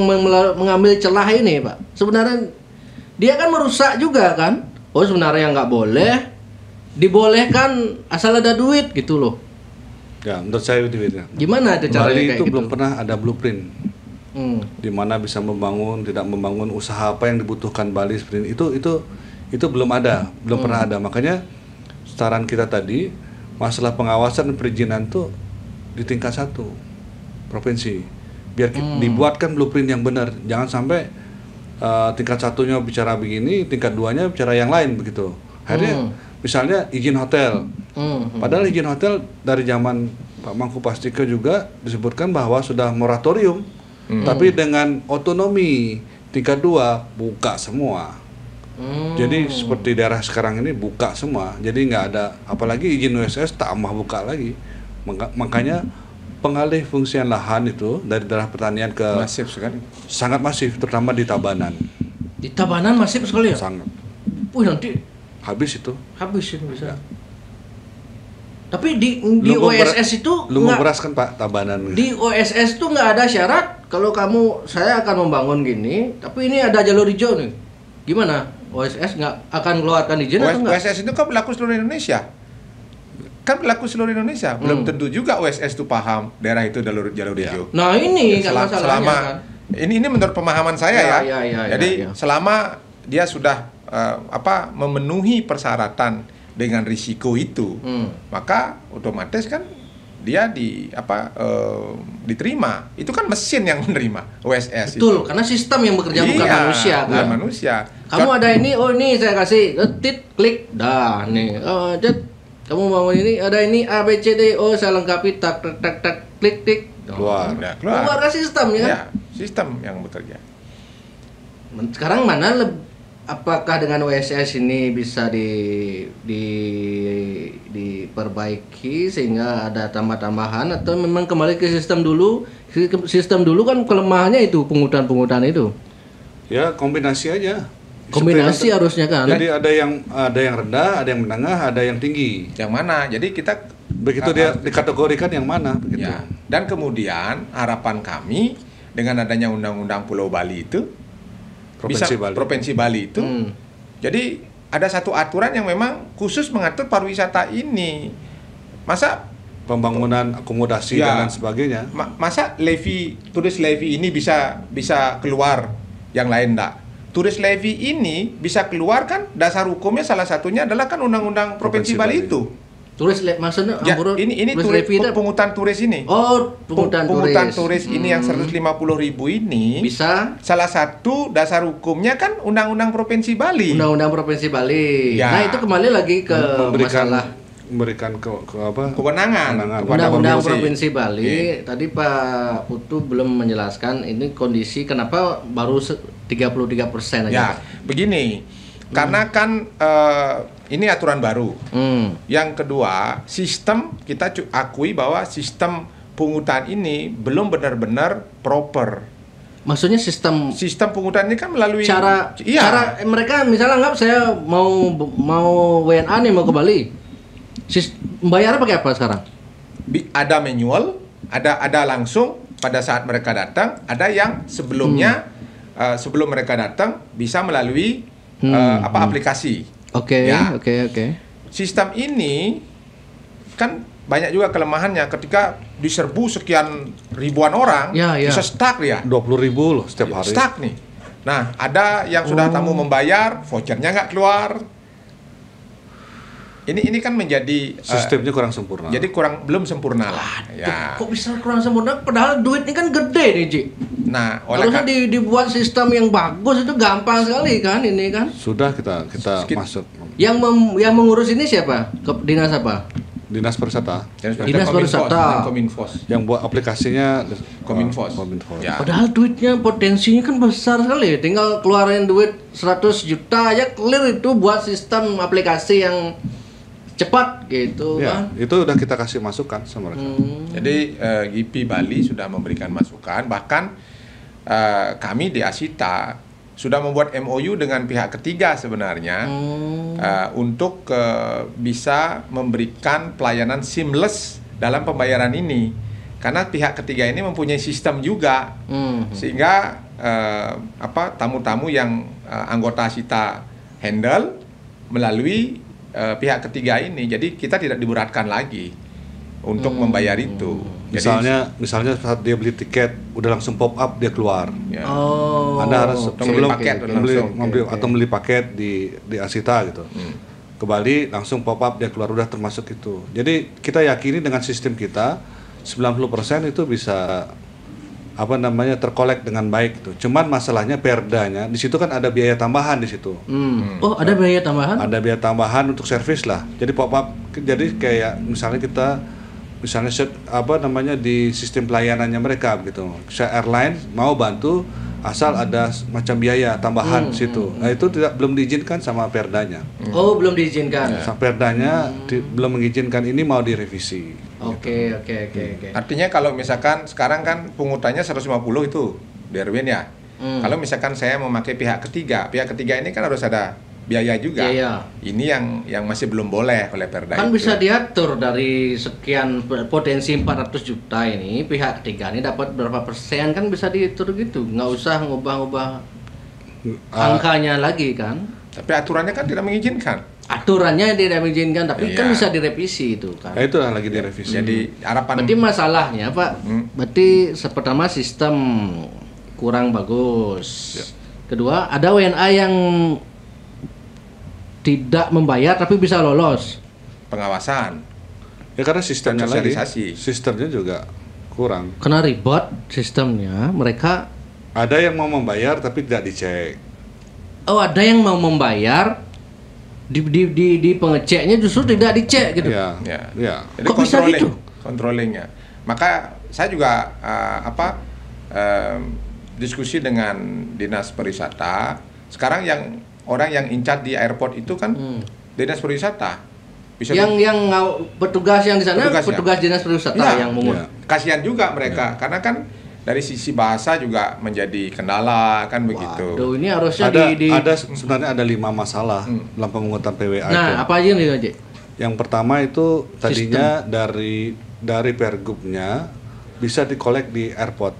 mengambil celah ini Pak? Sebenarnya dia kan merusak juga kan. Oh sebenarnya nggak boleh, dibolehkan asal ada duit gitu loh. Ya menurut saya duitnya. Gimana itu caranya Bali kayak itu gitu? belum pernah ada blueprint. Di mana bisa membangun, tidak membangun usaha apa yang dibutuhkan Bali seperti itu belum ada, belum pernah ada. Makanya saran kita tadi masalah pengawasan dan perizinan tuh di tingkat 1 provinsi. Biar dibuatkan blueprint yang benar, jangan sampai tingkat 1-nya bicara begini, tingkat 2-nya bicara yang lain begitu. Akhirnya misalnya izin hotel. Padahal izin hotel dari zaman Pak Mangku Pastike juga disebutkan bahwa sudah moratorium. Tapi dengan otonomi tingkat 2 buka semua. Jadi seperti daerah sekarang ini buka semua. Jadi nggak ada, apalagi izin USS tambah buka lagi. Makanya pengalih fungsian lahan itu dari daerah pertanian ke masif sekali. Sangat masif, terutama di Tabanan. Di Tabanan masif sekali ya? Sangat. Nanti habis itu bisa. Tapi di OSS itu Lumba beras kan Pak Tabanan. Di OSS itu nggak ada syarat kalau saya akan membangun gini, tapi ini ada jalur hijau nih. Gimana? OSS nggak akan keluarkan izin atau nggak? OSS itu kan berlaku seluruh Indonesia. Belum tentu juga OSS itu paham daerah itu jalur hijau. Nah ini kan masalahnya kan. Ini menurut pemahaman saya Jadi selama dia sudah memenuhi persyaratan dengan risiko itu, maka otomatis kan dia diterima. Itu kan mesin yang menerima OSS Betul, itu. karena sistem yang bekerja bukan Iya, manusia bukan kan. manusia. Kamu ada ini, oh ini saya kasih, klik, dah nih. Oh, kamu mau ini, ada ini A B C D, oh saya lengkapi, tak tak tak tak, klik. Keluar. Udah Keluar ke sistem ya kan? Ya, sistem yang bekerja. Sekarang mana apakah dengan OSS ini bisa diperbaiki sehingga ada tambah-tambahan atau memang kembali ke sistem dulu? Sistem dulu kan kelemahannya itu pungutan-pungutan itu. Ya kombinasi aja. Kombinasi Supaya- harusnya kan. Jadi ada yang rendah, ada yang menengah, ada yang tinggi. Yang mana? Jadi kita Begitu dia dikategorikan yang mana begitu. ya. Dan kemudian harapan kami dengan adanya Undang-Undang Pulau Bali itu Provinsi Bali itu. Jadi ada satu aturan yang memang khusus mengatur pariwisata ini. Masa Pembangunan akomodasi Ya. dan lain sebagainya. masa turis levy ini bisa keluar, yang lain enggak? Turis levy ini bisa keluar kan dasar hukumnya salah satunya adalah kan Undang-Undang Provinsi Bali itu. Maksudnya Ya, Amburo, ini turis levy itu- pungutan turis ini. Oh, pungutan turis ini yang 150.000 ini bisa salah satu dasar hukumnya kan Undang-Undang Provinsi Bali. Undang-Undang Provinsi Bali. Ya. Nah, itu kembali lagi ke memberikan ke apa? Kewenangan kepada Undang-Undang provinsi. Provinsi Bali. Tadi Pak Putu belum menjelaskan ini kondisi kenapa baru 33% Ya, aja. begini. Karena kan ini aturan baru. Yang kedua, sistem kita akui bahwa sistem pungutan ini belum benar-benar proper. Maksudnya sistem Pungutan ini kan melalui cara mereka misalnya anggap saya mau WNA nih mau ke Bali. Bayar pakai apa sekarang? Ada manual, ada langsung pada saat mereka datang, ada yang sebelumnya sebelum mereka datang bisa melalui aplikasi. Oke. Ya. Sistem ini kan banyak juga kelemahannya ketika diserbu sekian ribuan orang, Ya. bisa stuck ya. 20.000 loh setiap hari. Stuck nih. Nah, ada yang sudah tamu membayar, vouchernya nggak keluar. Ini kan menjadi Sistemnya kurang sempurna. jadi belum sempurna lah. Ya. Kok bisa kurang sempurna? Padahal duitnya kan gede nih, Ji. Nah, oleh Harusnya dibuat sistem yang bagus itu gampang sekali kan ini kan. Sudah kita masuk Yang mengurus ini siapa? Dinas apa? Dinas Pariwisata Dinas Pariwisata. Kominfos. yang buat aplikasinya Kominfos. Kominfos. Ya. Padahal duitnya potensinya kan besar sekali. Tinggal keluarin duit 100 juta aja clear itu buat sistem aplikasi yang cepat gitu Ya, kan. itu udah kita kasih masukan sama mereka. Jadi GIPI Bali sudah memberikan masukan, bahkan kami di Asita sudah membuat MOU dengan pihak ketiga sebenarnya untuk bisa memberikan pelayanan seamless dalam pembayaran ini, karena pihak ketiga ini mempunyai sistem juga sehingga tamu-tamu yang anggota Asita handle melalui pihak ketiga ini, jadi kita tidak diberatkan lagi untuk membayar itu. Jadi, Misalnya saat dia beli tiket udah langsung pop up dia keluar. ya. Anda harus sebelum paket membeli paket di Asita gitu. Ke Bali langsung pop up dia keluar, udah termasuk itu. Jadi kita yakini dengan sistem kita 90% itu bisa terkolek dengan baik gitu. Cuman masalahnya perdanya di situ kan ada biaya tambahan di situ. Oh, ada biaya tambahan? Ada biaya tambahan untuk servis lah. Jadi pop up, jadi kayak misalnya kita di sistem pelayanannya mereka gitu. Saya airline mau bantu asal ada macam biaya tambahan di situ. Nah, itu belum diizinkan sama perdanya. Oh, belum diizinkan. Sama perdanya belum mengizinkan, ini mau direvisi. Oke. Artinya kalau misalkan sekarang kan pungutannya 150 itu, Derwin ya. Kalau misalkan saya memakai pihak ketiga ini kan harus ada biaya juga. Biaya. Ini yang masih belum boleh oleh Perda. Kan itu. bisa diatur dari sekian potensi 400 juta ini, pihak ketiga ini dapat berapa persen kan bisa diatur gitu. Nggak usah ngubah-ngubah angkanya lagi kan. Tapi aturannya kan tidak mengizinkan. Aturannya tidak mengizinkan, tapi kan Iya. bisa direvisi itu kan. Nah, itu lagi direvisi. Jadi harapan Berarti masalahnya Pak, berarti pertama sistem kurang bagus. Kedua, ada WNA yang tidak membayar tapi bisa lolos. pengawasan. Ya karena sistemnya lagi, sosialisasi. sistemnya juga kurang. Kena ribet sistemnya, mereka Ada yang mau membayar tapi tidak dicek. ada yang mau membayar di pengeceknya justru tidak dicek gitu. Ya, Ya. ya. Jadi Kok bisa gitu? controllingnya. Maka saya juga diskusi dengan dinas pariwisata. Sekarang yang orang yang incat di airport itu kan dinas pariwisata. Bisa Petugas yang di sana Petugasnya. petugas dinas pariwisata Iya. yang mungut. Iya. kasihan juga mereka karena kan dari sisi bahasa juga menjadi kendala kan begitu. Waduh, ini harusnya Ada sebenarnya ada 5 masalah dalam pemungutan PWA itu. Nah, apa aja nih aja? Yang pertama itu tadinya dari Pergubnya bisa dikolek di airport.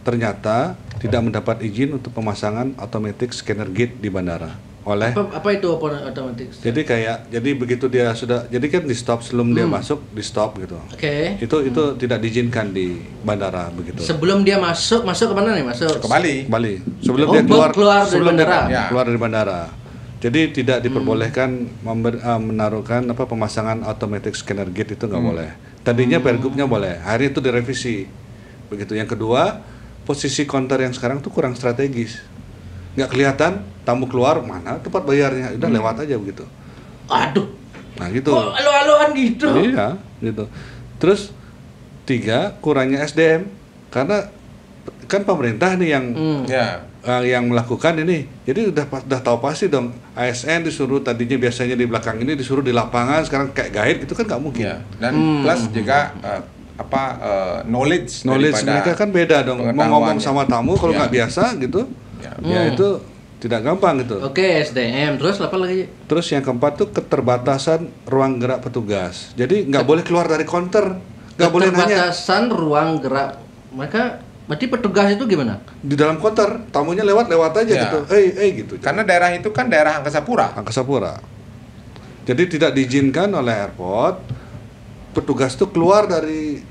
Ternyata tidak mendapat izin untuk pemasangan automatic scanner gate di bandara oleh. Apa itu otomatis? Jadi begitu dia sudah, jadi kan di stop sebelum dia masuk, di stop gitu. Oke. Itu tidak diizinkan di bandara begitu. Sebelum dia masuk ke mana nih? Masuk Ke Bali. Bali. Sebelum Oh, dia keluar keluar dari sebelum dia bandara. Ya. keluar dari bandara. Jadi tidak diperbolehkan menaruhkan pemasangan automatic scanner gate itu nggak boleh. Tadinya Pergubnya boleh. Hari itu direvisi. Begitu. Yang kedua, posisi counter yang sekarang tuh kurang strategis. Nggak kelihatan tamu keluar mana tempat bayarnya. Udah lewat aja begitu. Aduh. Nah, gitu. Kok alo-aloan gitu? Iya, gitu. Terus 3, kurangnya SDM. Karena kan pemerintah nih yang melakukan ini. Jadi udah tahu pasti dong. ASN disuruh tadinya biasanya di belakang ini disuruh di lapangan, sekarang kayak guide itu kan nggak mungkin. Ya. Dan plus juga knowledge daripada Mereka kan beda dong. Mau ngomong pengetahuannya. sama tamu kalau Ya. nggak biasa gitu, ya itu tidak gampang gitu. Oke, SDM. Terus apa lagi? Terus yang keempat tuh keterbatasan ruang gerak petugas. Jadi nggak boleh keluar dari counter, nggak boleh nanya. Keterbatasan ruang gerak. Berarti petugas itu gimana? Di dalam counter, tamunya lewat aja Ya. gitu. Gitu. karena daerah itu kan daerah Angkasa Pura. Angkasa Pura. Jadi tidak diizinkan oleh airport petugas tuh keluar dari.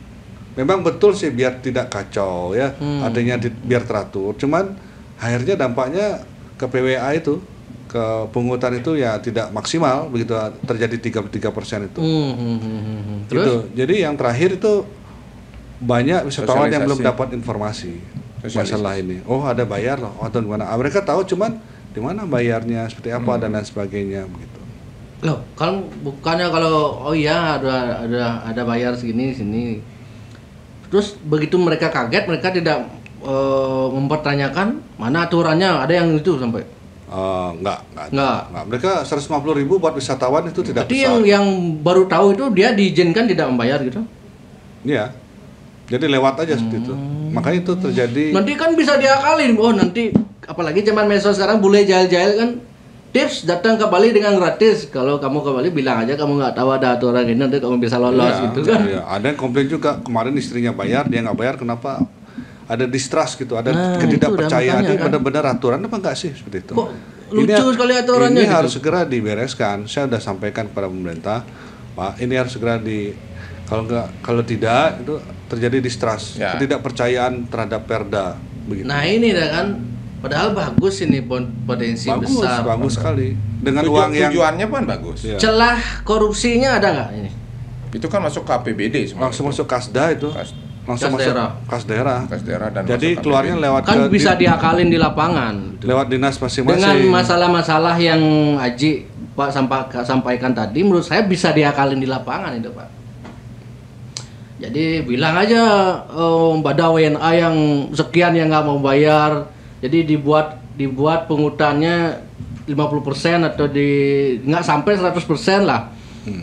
Memang betul sih biar tidak kacau ya, adanya biar teratur. Cuman akhirnya dampaknya ke PWA itu, ke pungutan itu ya tidak maksimal begitu terjadi 33% itu. Terus? Gitu. Jadi yang terakhir itu banyak wisatawan yang belum Sosialisasi. dapat informasi Sosialisasi. masalah ini. Oh ada bayar loh atau gimana? Mereka tahu cuman di mana bayarnya, seperti apa dan lain sebagainya begitu. Loh, kan bukannya kalau ada bayar segini sini. Terus begitu mereka kaget, mereka tidak mempertanyakan mana aturannya, ada yang itu sampai. Enggak. Enggak. Mereka 150.000 buat wisatawan itu tidak Jadi besar. yang baru tahu itu dia diizinkan tidak membayar gitu. Iya. Jadi lewat aja seperti itu. Makanya itu terjadi. Nanti kan bisa diakalin. Oh, nanti apalagi zaman medsos sekarang boleh jahil-jahil kan. Tips datang ke Bali dengan gratis. Kalau kamu ke Bali bilang aja kamu nggak tahu ada aturan ini, nanti kamu bisa lolos Iya, gitu kan. iya. Ada yang komplain juga kemarin istrinya bayar, dia nggak bayar, kenapa? Ada distrust gitu, ada Nah, ketidakpercayaan. itu udah Ini makanya, kan. benar-benar aturan apa enggak sih seperti itu? Kok lucu sekali aturannya Ini gitu. harus segera dibereskan. Saya sudah sampaikan kepada pemerintah, Pak, ini harus segera kalau tidak itu terjadi distrust, Ya. ketidakpercayaan terhadap Perda begitu. Nah ini dah kan, padahal bagus ini potensi besar. bagus sekali. Dengan uang yang Tujuannya pun bagus. Iya. Celah korupsinya ada nggak ini? Itu kan masuk ke APBD semua. langsung masuk kasda itu, langsung Kas masuk daerah. kas daerah. Kas daerah dan Jadi masuk keluarnya APBD. lewat Kan ke bisa diakalin di lapangan. Gitu. lewat dinas masing-masing. Dengan masalah-masalah yang Aji Pak sampaikan tadi, menurut saya bisa diakalin di lapangan itu Pak. Jadi bilang aja pada WNA yang sekian yang nggak mau bayar, jadi dibuat pungutannya 50% atau nggak sampai 100% lah.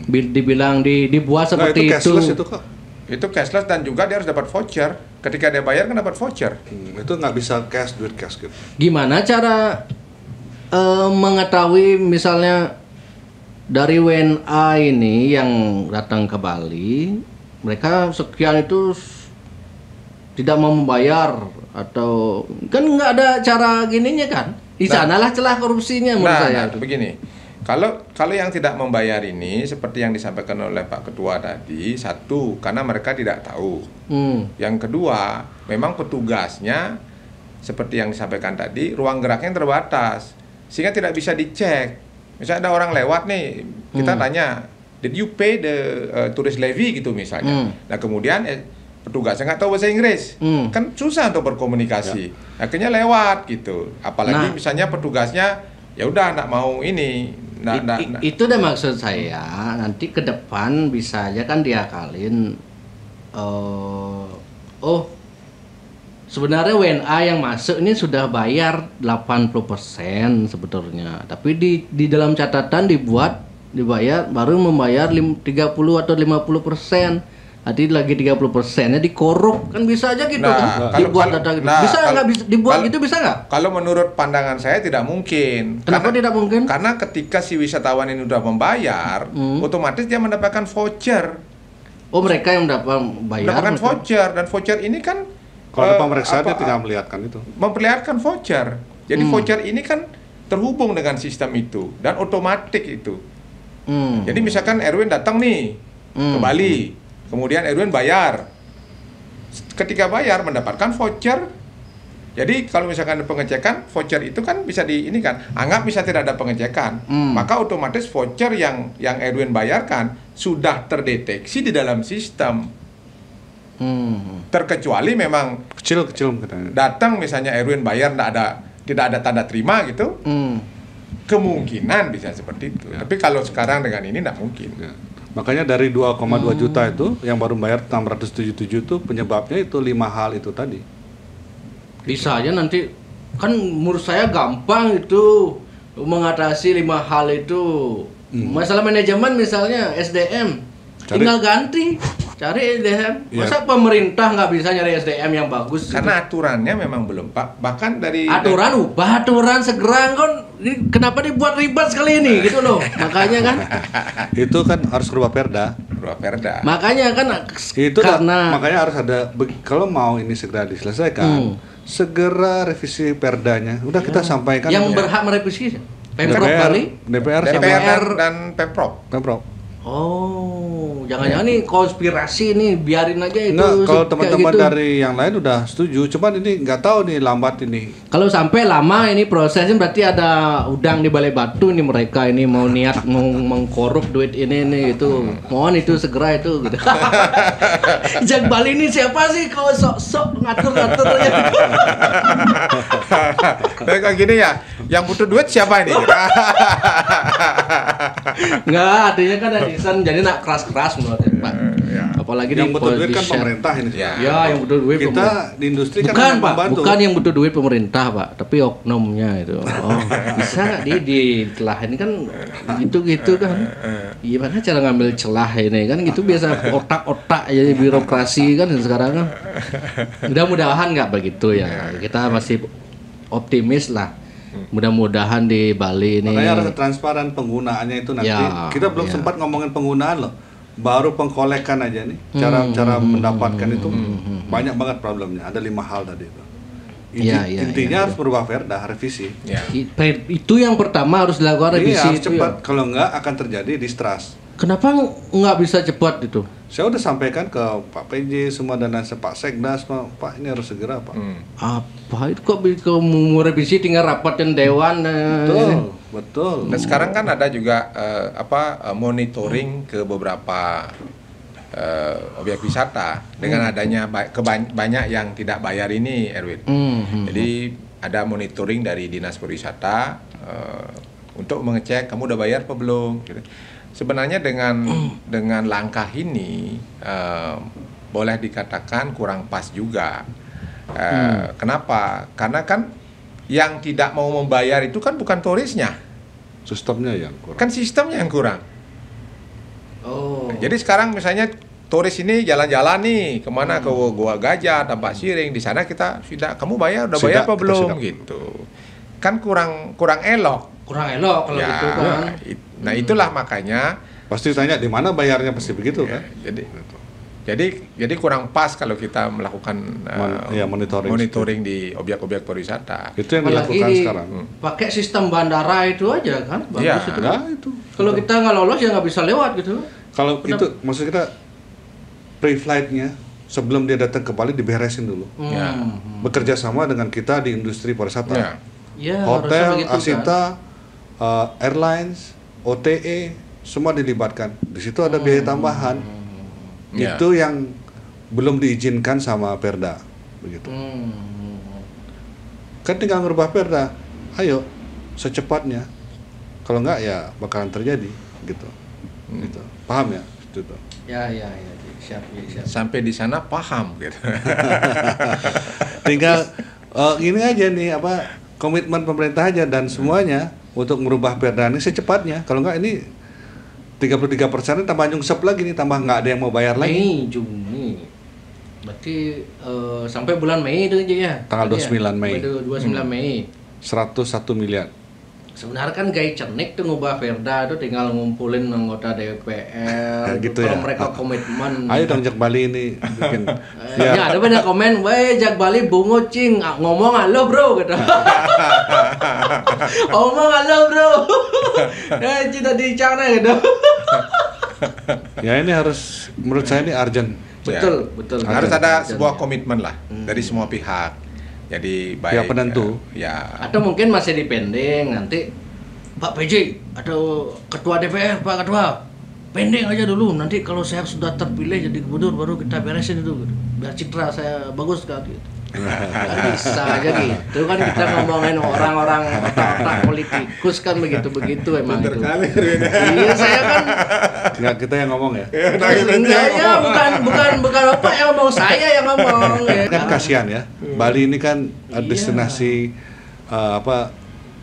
Dibilang dibuat Nah, seperti itu cashless itu kok. Itu cashless dan juga dia harus dapat voucher. Ketika dia bayar kan dapat voucher. Itu nggak bisa duit cash gitu. Gimana cara mengetahui misalnya dari WNA ini yang datang ke Bali, mereka sekian itu tidak mau membayar atau kan nggak ada cara gininya kan? Di sanalah celah korupsinya menurut saya. Begini. Kalau yang tidak membayar ini seperti yang disampaikan oleh Pak Ketua tadi, satu karena mereka tidak tahu. Yang kedua, memang petugasnya seperti yang disampaikan tadi, ruang geraknya terbatas sehingga tidak bisa dicek. Misalnya ada orang lewat nih, kita tanya, did you pay the tourist levy gitu misalnya. Nah kemudian petugasnya nggak tahu bahasa Inggris, kan susah untuk berkomunikasi. Akhirnya lewat gitu. Apalagi misalnya petugasnya ya udah nggak mau ini. Itu udah maksud saya, nanti ke depan bisa aja kan diakalin. Sebenarnya WNA yang masuk ini sudah bayar 80% sebetulnya, tapi di dalam catatan dibayar baru membayar 30 atau 50%. Nanti lagi 30%-nya dikorup, kan bisa aja gitu kan? Dibuat data gitu. Bisa nggak dibuat gitu, bisa nggak? Kalau menurut pandangan saya tidak mungkin. Kenapa tidak mungkin? Karena ketika si wisatawan ini udah membayar, otomatis dia mendapatkan voucher. Oh, mereka yang mendapatkan voucher, dan voucher ini kan kalau ada pemeriksaan dia tinggal melihatkan itu. Memperlihatkan voucher. Jadi voucher ini kan terhubung dengan sistem itu dan otomatis itu. Jadi misalkan Erwin datang nih ke Bali, kemudian Erwin bayar. Ketika bayar mendapatkan voucher. Jadi kalau misalkan ada pengecekan, voucher itu kan bisa ini kan. Anggap bisa tidak ada pengecekan, maka otomatis voucher yang Erwin bayarkan sudah terdeteksi di dalam sistem. Terkecuali memang kecil datang misalnya Erwin bayar tidak ada tanda terima gitu, kemungkinan bisa seperti itu. Tapi kalau sekarang dengan ini tidak mungkin. Makanya dari 2,2 juta itu yang baru bayar 677 itu penyebabnya itu 5 hal itu tadi. Bisa aja nanti, kan menurut saya gampang itu mengatasi 5 hal itu. Masalah manajemen misalnya SDM, tinggal ganti, cari SDM. Masa pemerintah nggak bisa nyari SDM yang bagus? Karena aturannya memang belum, Pak. Bahkan ubah aturan segera kan. Kenapa dibuat ribet sekali ini gitu loh. Makanya kan itu kan harus berubah perda. Makanya kan itu makanya harus ada, kalau mau ini segera diselesaikan, segera revisi perdanya. Udah kita sampaikan. Yang berhak merevisi Pemprov kali? DPR dan Pemprov. Oh, jangan-jangan nih konspirasi nih, biarin aja itu. Nggak, kalau teman-teman gitu. dari yang lain udah setuju, cuman ini nggak tahu nih lambat ini. Kalau sampai lama ini prosesnya berarti ada udang di balai batu nih, mereka ini mau niat mau mengkorup duit ini nih itu. Mohon itu segera itu gitu. Jak Bali ini siapa sih kau sok-sok ngatur-ngatur ya. Kayak gini ya, yang butuh duit siapa ini? Enggak, artinya kan Edison jadi nak keras-keras menurutnya, Pak. Apalagi yang butuh duit kan pemerintah ini. Ya, yang butuh duit kita di industri bukan, kan Pak, membantu. bukan yang butuh duit pemerintah, Pak, tapi oknumnya itu. Oh, bisa nggak ditelah ini kan gitu-gitu kan. Gimana cara ngambil celah ini kan gitu, biasa otak-otak jadi birokrasi kan sekarang kan. Mudah-mudahan nggak begitu ya. Kita masih optimis lah. Mudah-mudahan di Bali ini. Makanya harus transparan penggunaannya itu nanti. Kita belum sempat ngomongin penggunaan loh. Baru pengkolekan aja nih. Cara mendapatkan itu banyak banget problemnya. Ada 5 hal tadi itu. Intinya harus berubah perda, revisi. Itu yang pertama harus dilakukan revisi. Harus cepat. Kalau enggak akan terjadi distrust. Kenapa nggak bisa cepat itu? Saya udah sampaikan ke Pak PJ semua dan Pak Sekdas, Pak ini harus segera Pak. Apa itu kok mau revisi tinggal rapatin dewan? Betul. Dan sekarang kan ada juga monitoring ke beberapa objek wisata dengan adanya banyak yang tidak bayar ini, Erwin. Jadi ada monitoring dari Dinas Pariwisata untuk mengecek kamu udah bayar apa belum. Gitu. Sebenarnya dengan langkah ini boleh dikatakan kurang pas juga. Kenapa? Karena kan yang tidak mau membayar itu kan bukan turisnya. Sistemnya yang kurang. Kan sistemnya yang kurang. Jadi sekarang misalnya turis ini jalan-jalan nih kemana ke Gua Gajah, Tampak Siring, di sana kita sudah kamu bayar udah bayar apa belum gitu. Kan kurang elok. Kurang elok kalau gitu kan. Nah itulah makanya pasti tanya di mana bayarnya, pasti begitu kan. Jadi kurang pas kalau kita melakukan monitoring di objek-objek pariwisata. Itu yang dilakukan sekarang. Pakai sistem bandara itu aja kan, bagus itu. Itu. Kalau kita nggak lolos ya nggak bisa lewat gitu. Kalau itu maksud kita pre-flightnya sebelum dia datang ke Bali diberesin dulu. Bekerja sama dengan kita di industri pariwisata. Hotel, Asita, airlines, OTE, semua dilibatkan. Di situ ada biaya tambahan. Ya. Itu yang belum diizinkan sama Perda, begitu. Kan tinggal ngerubah Perda, ayo secepatnya. Kalau enggak ya bakalan terjadi, gitu. Gitu. Paham ya? Itu. Ya, siap. Sampai di sana paham gitu. Tinggal ini aja nih komitmen pemerintah aja dan semuanya untuk merubah Perda ini secepatnya. Kalau enggak ini 33% tambah nyungsep lagi nih, tambah nggak ada yang mau bayar lagi. Mei, Juni. Berarti sampai bulan Mei itu aja ya. Tanggal 29 Mei. 29 Mei. 101 miliar. Sebenarnya kan gaya cenik tuh ngubah Perda itu tinggal ngumpulin anggota DPR Gitu kalau ya. mereka komitmen. Ayo dong Jak Bali ini bikin. Ya ada banyak komen, "Weh Jak Bali bungo cing, ngomong halo bro," gitu. Ngomong halo bro. Cita di cara gitu. Ya ini harus, menurut saya ini urgent. Betul. Harus ada Betul. sebuah komitmen lah dari semua pihak. Jadi baik Pihak penentu. ya. Atau mungkin masih dipending nanti Pak PJ atau Ketua DPR, Pak Ketua, pending aja dulu. Nanti kalau saya sudah terpilih jadi gubernur baru kita beresin itu gitu. Biar citra saya bagus kan gitu. Nggak bisa aja gitu kan, kita ngomongin orang-orang otak-otak politikus kan begitu emang itu. Iya, saya kan Nggak, kita yang ngomong ya. enggak ya, bukan Bapak yang ngomong, saya yang ngomong ya. Kan kasihan ya. Bali ini kan Iya. destinasi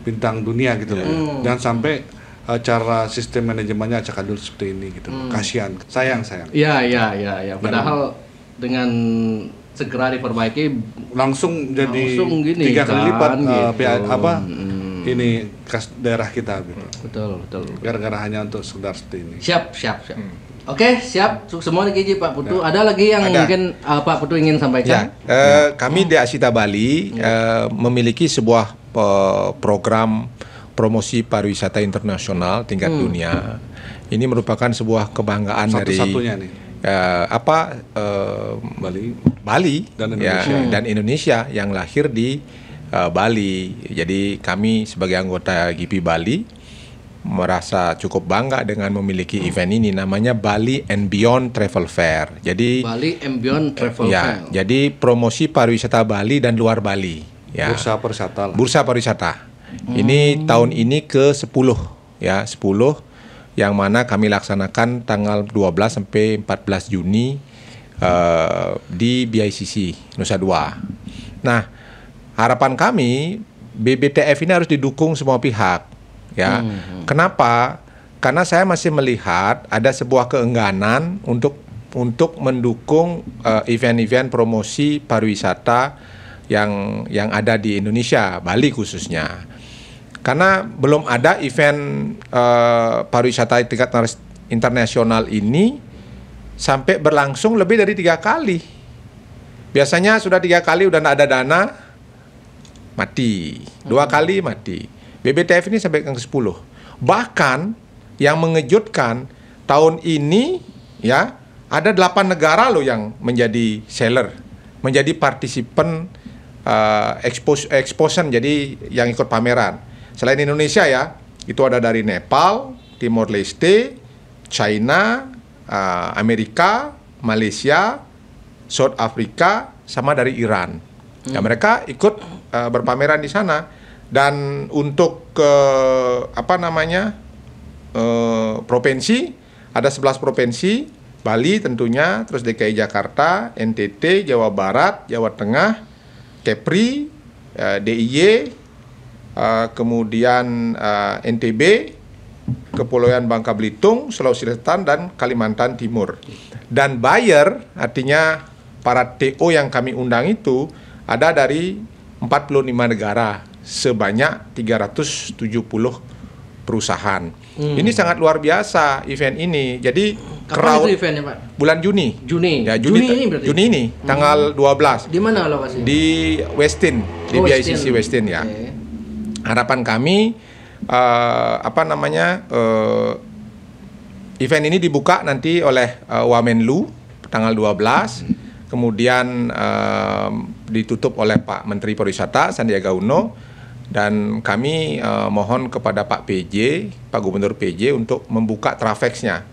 bintang dunia gitu loh. Jangan sampai cara sistem manajemennya acak adul seperti ini gitu. Kasihan, sayang. Iya. Padahal dengan segera diperbaiki Langsung jadi Langsung gini 3 kali kan, lipat gitu. ini kas daerah kita gitu. betul. Gara-gara hanya untuk sekedar seperti ini. Siap. Oke, siap. Semua nih Pak Putu. Ada lagi yang Ada. mungkin Pak Putu ingin sampaikan? Kami di Asita Bali memiliki sebuah program promosi pariwisata internasional tingkat dunia. Ini merupakan sebuah kebanggaan dari Satu-satunya nih. Bali Dan ya, Indonesia. dan Indonesia yang lahir di Bali. Jadi kami sebagai anggota GIPI Bali merasa cukup bangga dengan memiliki event ini, namanya Bali and Beyond Travel Fair. Jadi Bali and Beyond Travel Fair. jadi promosi pariwisata Bali dan luar Bali. Ya. Bursa pariwisata lah. Bursa pariwisata. Ini tahun ini ke-10 ya, 10 yang mana kami laksanakan tanggal 12 sampai 14 Juni di BICC Nusa Dua. Nah, harapan kami BBTF ini harus didukung semua pihak ya. Kenapa? Karena saya masih melihat ada sebuah keengganan untuk mendukung event-event promosi pariwisata yang ada di Indonesia, Bali khususnya. Karena belum ada event pariwisata tingkat internasional ini sampai berlangsung lebih dari 3 kali. Biasanya sudah 3 kali udah nggak ada dana, mati. 2 kali mati. BBTF ini sampai ke-10. Bahkan yang mengejutkan tahun ini ya ada 8 negara loh yang menjadi seller, menjadi partisipan exposition, jadi yang ikut pameran. Selain Indonesia ya, itu ada dari Nepal, Timor Leste, China, Amerika, Malaysia, South Africa, sama dari Iran. Ya, mereka ikut berpameran di sana. Dan untuk provinsi ada 11 provinsi, Bali tentunya, terus DKI Jakarta, NTT, Jawa Barat, Jawa Tengah, Kepri, DIY, kemudian NTB, Kepulauan Bangka Belitung, Sulawesi Selatan, dan Kalimantan Timur. Dan buyer, artinya para TO yang kami undang itu ada dari 45 negara, sebanyak 370 perusahaan. Ini sangat luar biasa event ini. Jadi Kapan itu eventnya Pak? bulan Juni. Juni. Ya, Juni ini berarti? Juni ini, tanggal 12. Di mana lokasinya? Di Westin, di BICC Westin ya. Oke. Harapan kami event ini dibuka nanti oleh Wamenlu tanggal 12, kemudian ditutup oleh Pak Menteri Pariwisata Sandiaga Uno, Dan kami mohon kepada Pak PJ, Pak Gubernur PJ untuk membuka Trafex-nya.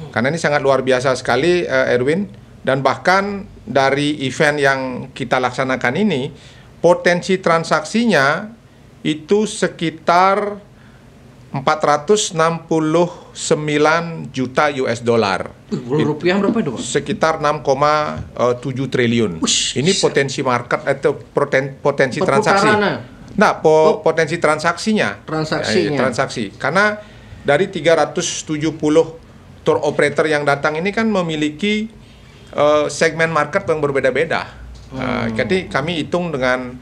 Karena ini sangat luar biasa sekali, Erwin. Dan bahkan dari event yang kita laksanakan ini, potensi transaksinya itu sekitar 469 juta US dollar. Rupiah berapa itu, Pak? Sekitar 6,7 triliun. Ini potensi market atau potensi transaksi. Perputarannya. Nah, potensi transaksinya. Transaksinya. Transaksi. Karena dari 370 tour operator yang datang ini kan memiliki segmen market yang berbeda-beda. Jadi kami hitung dengan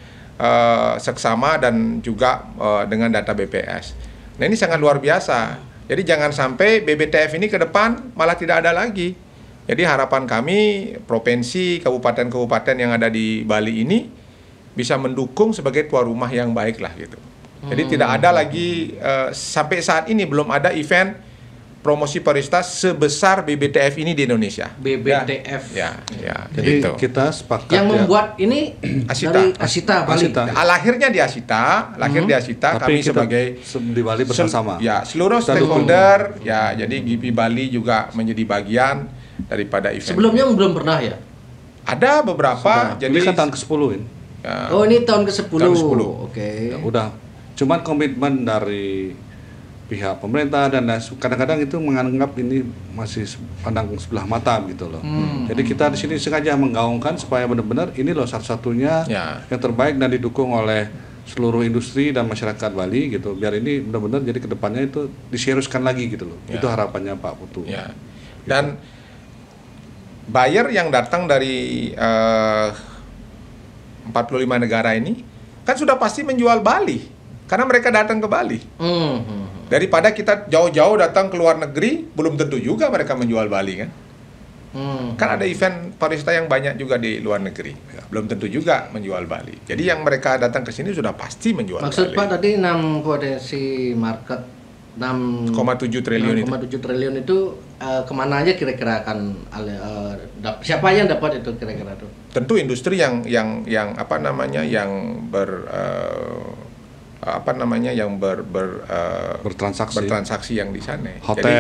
seksama dan juga dengan data BPS. Nah, ini sangat luar biasa. Jadi jangan sampai BBTF ini ke depan malah tidak ada lagi. Jadi harapan kami provinsi, kabupaten-kabupaten yang ada di Bali ini bisa mendukung sebagai tuan rumah yang baik lah gitu. Jadi tidak ada lagi sampai saat ini belum ada event promosi pariwisata sebesar BBTF ini di Indonesia. BBTF. Ya. Jadi Gitu. kita sepakat Yang ya. membuat ini Asita. dari Asita Bali. Asita. Lahirnya di Asita, di Asita. Tapi Kami kita sebagai di Bali bersama. seluruh Kita stakeholder, ya jadi GP Bali juga menjadi bagian daripada event. Sebelumnya belum pernah ya? Ada beberapa, Jadi jadi kan tahun ke-10 ini. ya, Oh, ini tahun ke-10. Tahun ke-10. Oke. Ya, udah. Cuman komitmen dari pihak pemerintah dan kadang-kadang itu menganggap ini masih pandang sebelah mata gitu loh. Jadi kita di sini sengaja menggaungkan supaya benar-benar ini loh satu-satunya Ya. yang terbaik dan didukung oleh seluruh industri dan masyarakat Bali gitu. Biar ini benar-benar jadi kedepannya itu diseriuskan lagi gitu loh. Ya. Itu harapannya Pak Putu. ya. Dan buyer yang datang dari 45 negara ini kan sudah pasti menjual Bali karena mereka datang ke Bali. Daripada kita jauh-jauh datang ke luar negeri, belum tentu juga mereka menjual Bali kan. Kan ada event pariwisata yang banyak juga di luar negeri, belum tentu juga menjual Bali. Jadi yang mereka datang ke sini sudah pasti menjual Maksud Bali. Pak tadi 6 potensi market 6,7 6,7 triliun itu. 6,7 triliun itu kemana aja kira-kira akan siapa yang dapat itu kira-kira tuh? Tentu industri yang apa namanya yang bertransaksi yang di sana. Hotel. Jadi,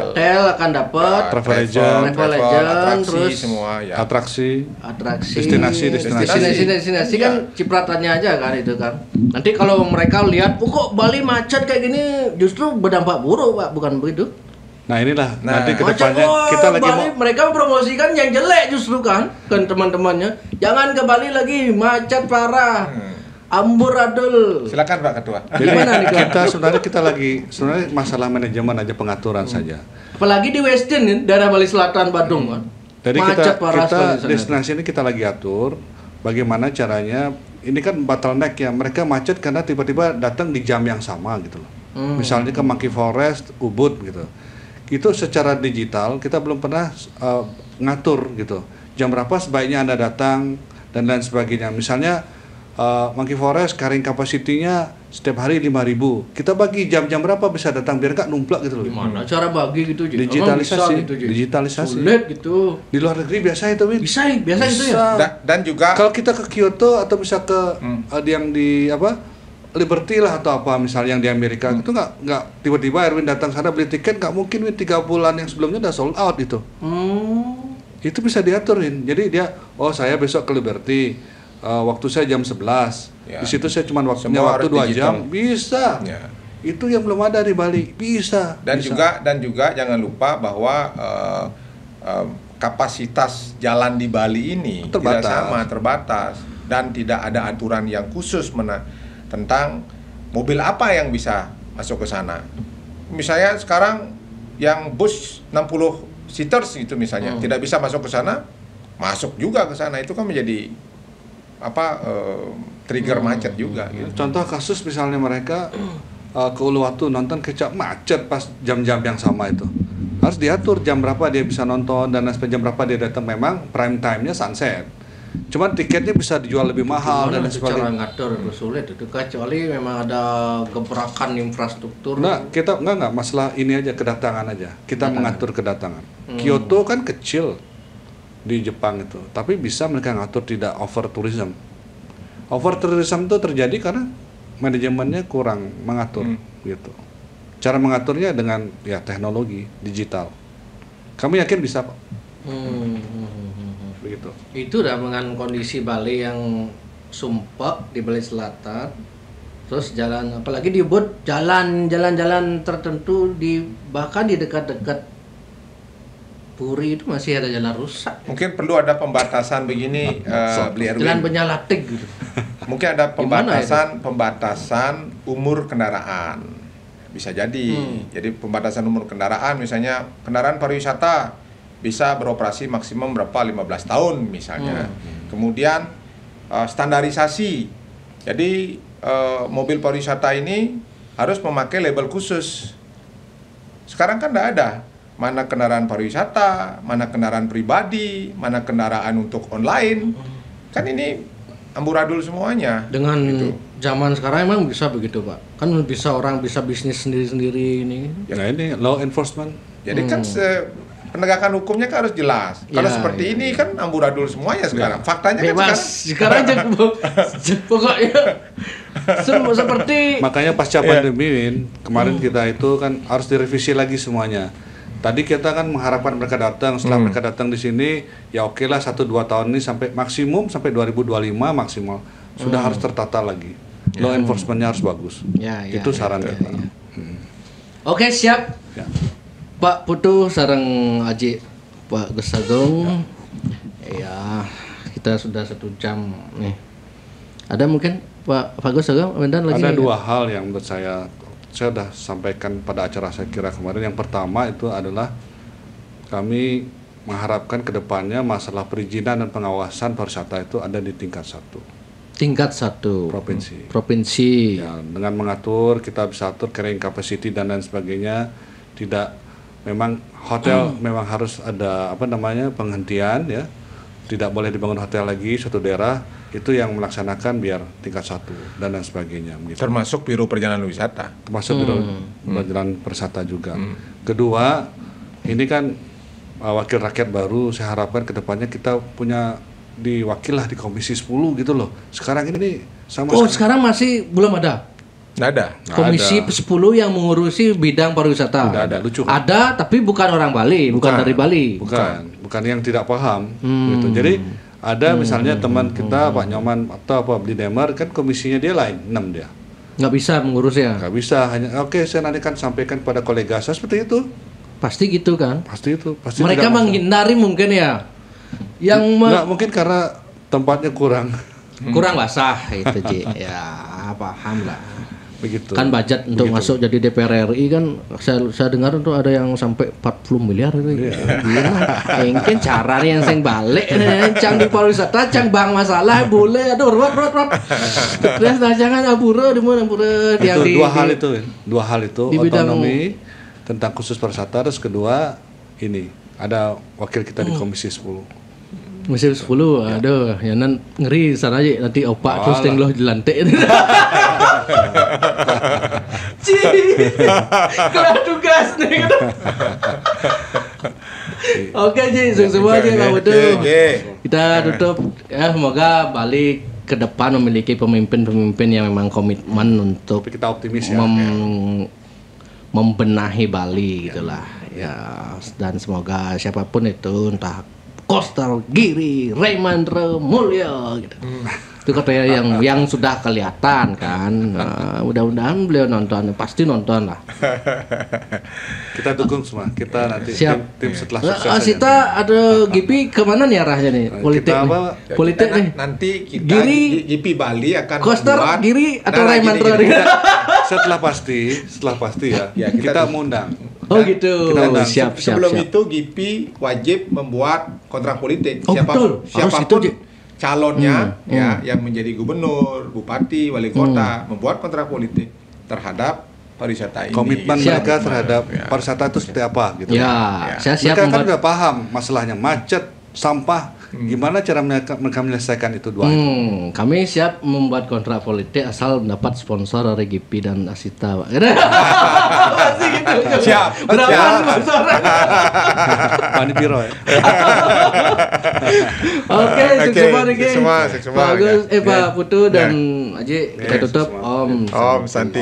Hotel akan dapat, Travel agent, agent, atraksi terus semua ya. Atraksi, destinasi Destinasi. kan cipratannya aja kan itu kan. Nanti kalau mereka lihat, kok Bali macet kayak gini, justru berdampak buruk Pak, bukan begitu? Nah inilah Nah, nanti Macet, kedepannya kita lagi Bali, mereka mempromosikan yang jelek justru kan teman-temannya. Jangan ke Bali lagi, macet parah, amburadul. Silakan Pak Ketua. Jadi Gimana nih, Kak? kita sebenarnya masalah manajemen aja pengaturan saja. Apalagi di Westin nih, daerah Bali Selatan, Badung kan. Jadi Macet parah sekali di sana. destinasi ini kita lagi atur bagaimana caranya. Ini kan bottleneck ya, mereka macet karena tiba-tiba datang di jam yang sama gitu loh. Misalnya ke Monkey Forest, Ubud gitu. Itu secara digital kita belum pernah ngatur gitu. Jam berapa sebaiknya Anda datang dan lain sebagainya. Misalnya Monkey Forest carrying capacity-nya setiap hari 5.000. Kita bagi jam-jam berapa bisa datang biar nggak numplak gitu loh. Gimana cara bagi gitu? Ji? Digitalisasi, Emang bisa gitu, Ji? digitalisasi. Sulit gitu. Di luar negeri biasa itu, Win. Biasa itu ya. Dan juga Kalau kita ke Kyoto atau bisa ke yang di Liberty lah atau apa misalnya yang di Amerika itu nggak tiba-tiba Erwin datang sana beli tiket, nggak mungkin Win 3 bulan yang sebelumnya udah sold out itu. Itu bisa diaturin. Jadi dia saya besok ke Liberty, waktu saya jam 11. Ya. Di situ saya cuma waktu Semua harus 2 digital. jam bisa. Ya. Itu yang belum ada di Bali bisa. dan bisa. juga jangan lupa bahwa kapasitas jalan di Bali ini Terbatas. tidak sama, terbatas dan tidak ada aturan yang khusus tentang mobil apa yang bisa masuk ke sana. Misalnya sekarang yang bus 60 seaters itu misalnya tidak bisa masuk ke sana, masuk juga ke sana, itu kan menjadi trigger macet juga gitu. Contoh kasus misalnya mereka ke Uluwatu nonton kecap macet pas jam-jam yang sama itu. Harus diatur jam berapa dia bisa nonton dan jam berapa dia datang. Memang prime time-nya sunset. Cuman tiketnya bisa dijual lebih mahal dan Gimana itu cara sebagainya. ngatur itu sulit itu kecuali memang ada gebrakan infrastruktur. Nah, kita enggak masalah ini aja kedatangan aja. Kita mengatur kedatangan. Kyoto kan kecil di Jepang itu, tapi bisa mereka ngatur tidak over tourism. Over tourism itu terjadi karena manajemennya kurang mengatur gitu. Cara mengaturnya dengan ya teknologi digital. Kami yakin bisa, Pak. Begitu. Itu dah dengan kondisi Bali yang sumpek di Bali Selatan. Terus jalan, apalagi dibuat jalan-jalan tertentu bahkan di dekat-dekat Puri itu masih ada jalan rusak. Mungkin perlu ada pembatasan begini, Beli Erwin. Jalan penyalatik gitu. Mungkin ada pembatasan umur kendaraan. Bisa jadi. Jadi pembatasan umur kendaraan, misalnya kendaraan pariwisata bisa beroperasi maksimum berapa, 15 tahun misalnya. Kemudian standarisasi. Jadi mobil pariwisata ini harus memakai label khusus. Sekarang kan tidak ada. Mana kendaraan pariwisata, mana kendaraan pribadi, mana kendaraan untuk online. Kan ini amburadul semuanya. Dengan gitu. zaman sekarang emang bisa begitu, Pak. Kan bisa orang bisa bisnis sendiri-sendiri ini. Nah ini law enforcement. Jadi kan penegakan hukumnya kan harus jelas. Kalau seperti ini kan amburadul semuanya sekarang. Faktanya bebas. kan sekarang pokoknya seperti makanya pasca pandemi kemarin kita itu kan harus direvisi lagi semuanya. Tadi kita kan mengharapkan mereka datang, setelah mereka datang di sini ya oke lah 1-2 tahun ini sampai maksimum sampai 2025 maksimal sudah harus tertata lagi. Law enforcementnya harus bagus. Itu saran kita. Oke, siap. Ya. Pak Putu sareng Aji Pak Gus Agung. Ya, kita sudah 1 jam nih. Ada mungkin Pak Gus Agung lagi ada nih? 2 hal yang menurut saya sudah sampaikan pada acara saya kira kemarin. Yang pertama itu adalah kami mengharapkan kedepannya masalah perizinan dan pengawasan pariwisata itu ada di tingkat 1. Tingkat 1 provinsi. Ya, dengan mengatur kita bisa atur carrying capacity dan lain sebagainya. Tidak, memang hotel memang harus ada penghentian ya. Tidak boleh dibangun hotel lagi suatu daerah. Itu yang melaksanakan biar tingkat 1 dan lain sebagainya. Gitu. termasuk Biro Perjalanan Wisata. Termasuk Biro Perjalanan Wisata juga. Kedua, ini kan wakil rakyat baru, saya harapkan kedepannya kita punya diwakil lah di Komisi 10 gitu loh. Sekarang ini sama Sekarang masih belum ada. Nggak ada. Komisi 10 yang mengurusi bidang pariwisata. Tidak ada, lucu kan? Ada, tapi bukan orang Bali, bukan dari Bali. Bukan yang tidak paham gitu. Jadi ada misalnya teman kita Pak Nyoman atau Pak Bli Demer kan komisinya dia lain 6 dia. Nggak bisa mengurusnya. Nggak bisa, hanya oke saya nanti kan sampaikan pada kolega saya seperti itu. Pasti gitu kan. Pasti itu. Pasti Mereka tidak menghindari mungkin ya. Yang nggak mungkin karena tempatnya kurang. kurang basah itu, Ji. Ya, paham lah. Begitu. Kan budget untuk masuk jadi DPR RI kan saya dengar tuh ada yang sampai 40 miliar itu. Gila. Mungkin cara yang sing balik cang di pariwisata cang bang masalah boleh aduh rot. Terus jangan abura di mana abura yang di dua hal itu di bidang otonomi tentang khusus pariwisata, terus kedua ini ada wakil kita di Komisi 10. Musim 10, aduh, ya ngeri sana aja nanti opak terus tengloh di lantai. Kena tugas nih. Oke, Ji, semua aja Pak Putu. Kita tutup ya, semoga Bali ke depan memiliki pemimpin-pemimpin yang memang komitmen untuk Tapi kita optimis ya. membenahi Bali gitulah. Ya, dan semoga siapapun itu entah Koster Giri, Raymandra Mulya gitu. Itu katanya yang sudah kelihatan kan. Nah, mudah-mudahan beliau nonton, pasti nonton lah. Kita dukung semua. Kita nanti tim setelah sukses. Sita ada Gipi kemana nih arahnya nih? Politik. Politik nih. Nanti kita Giri, GP Bali akan Koster membuat Giri atau Raymandra. Setelah pasti ya, kita mengundang. Oh gitu. Siap. Sebelum itu GP wajib membuat kontrak politik. Oh, betul. Siapapun Harus itu, calonnya yang menjadi gubernur, bupati, wali kota membuat kontrak politik terhadap pariwisata ini. Komitmen mereka terhadap pariwisata itu seperti apa gitu. Ya, saya siap mereka kan udah paham masalahnya macet, sampah. Gimana cara mereka menyelesaikan itu dua? Kami siap membuat kontrak politik asal mendapat sponsor dari GP dan Asita, Pak. Pasti gitu. Siap. Berapa sponsor? Pani Piro ya. Oke, sukses semua Niki. Sukses semua. Pak Agus, Pak Ya. Putu dan Aji kita Ya, tutup. sukses semua. Om. Om, santi.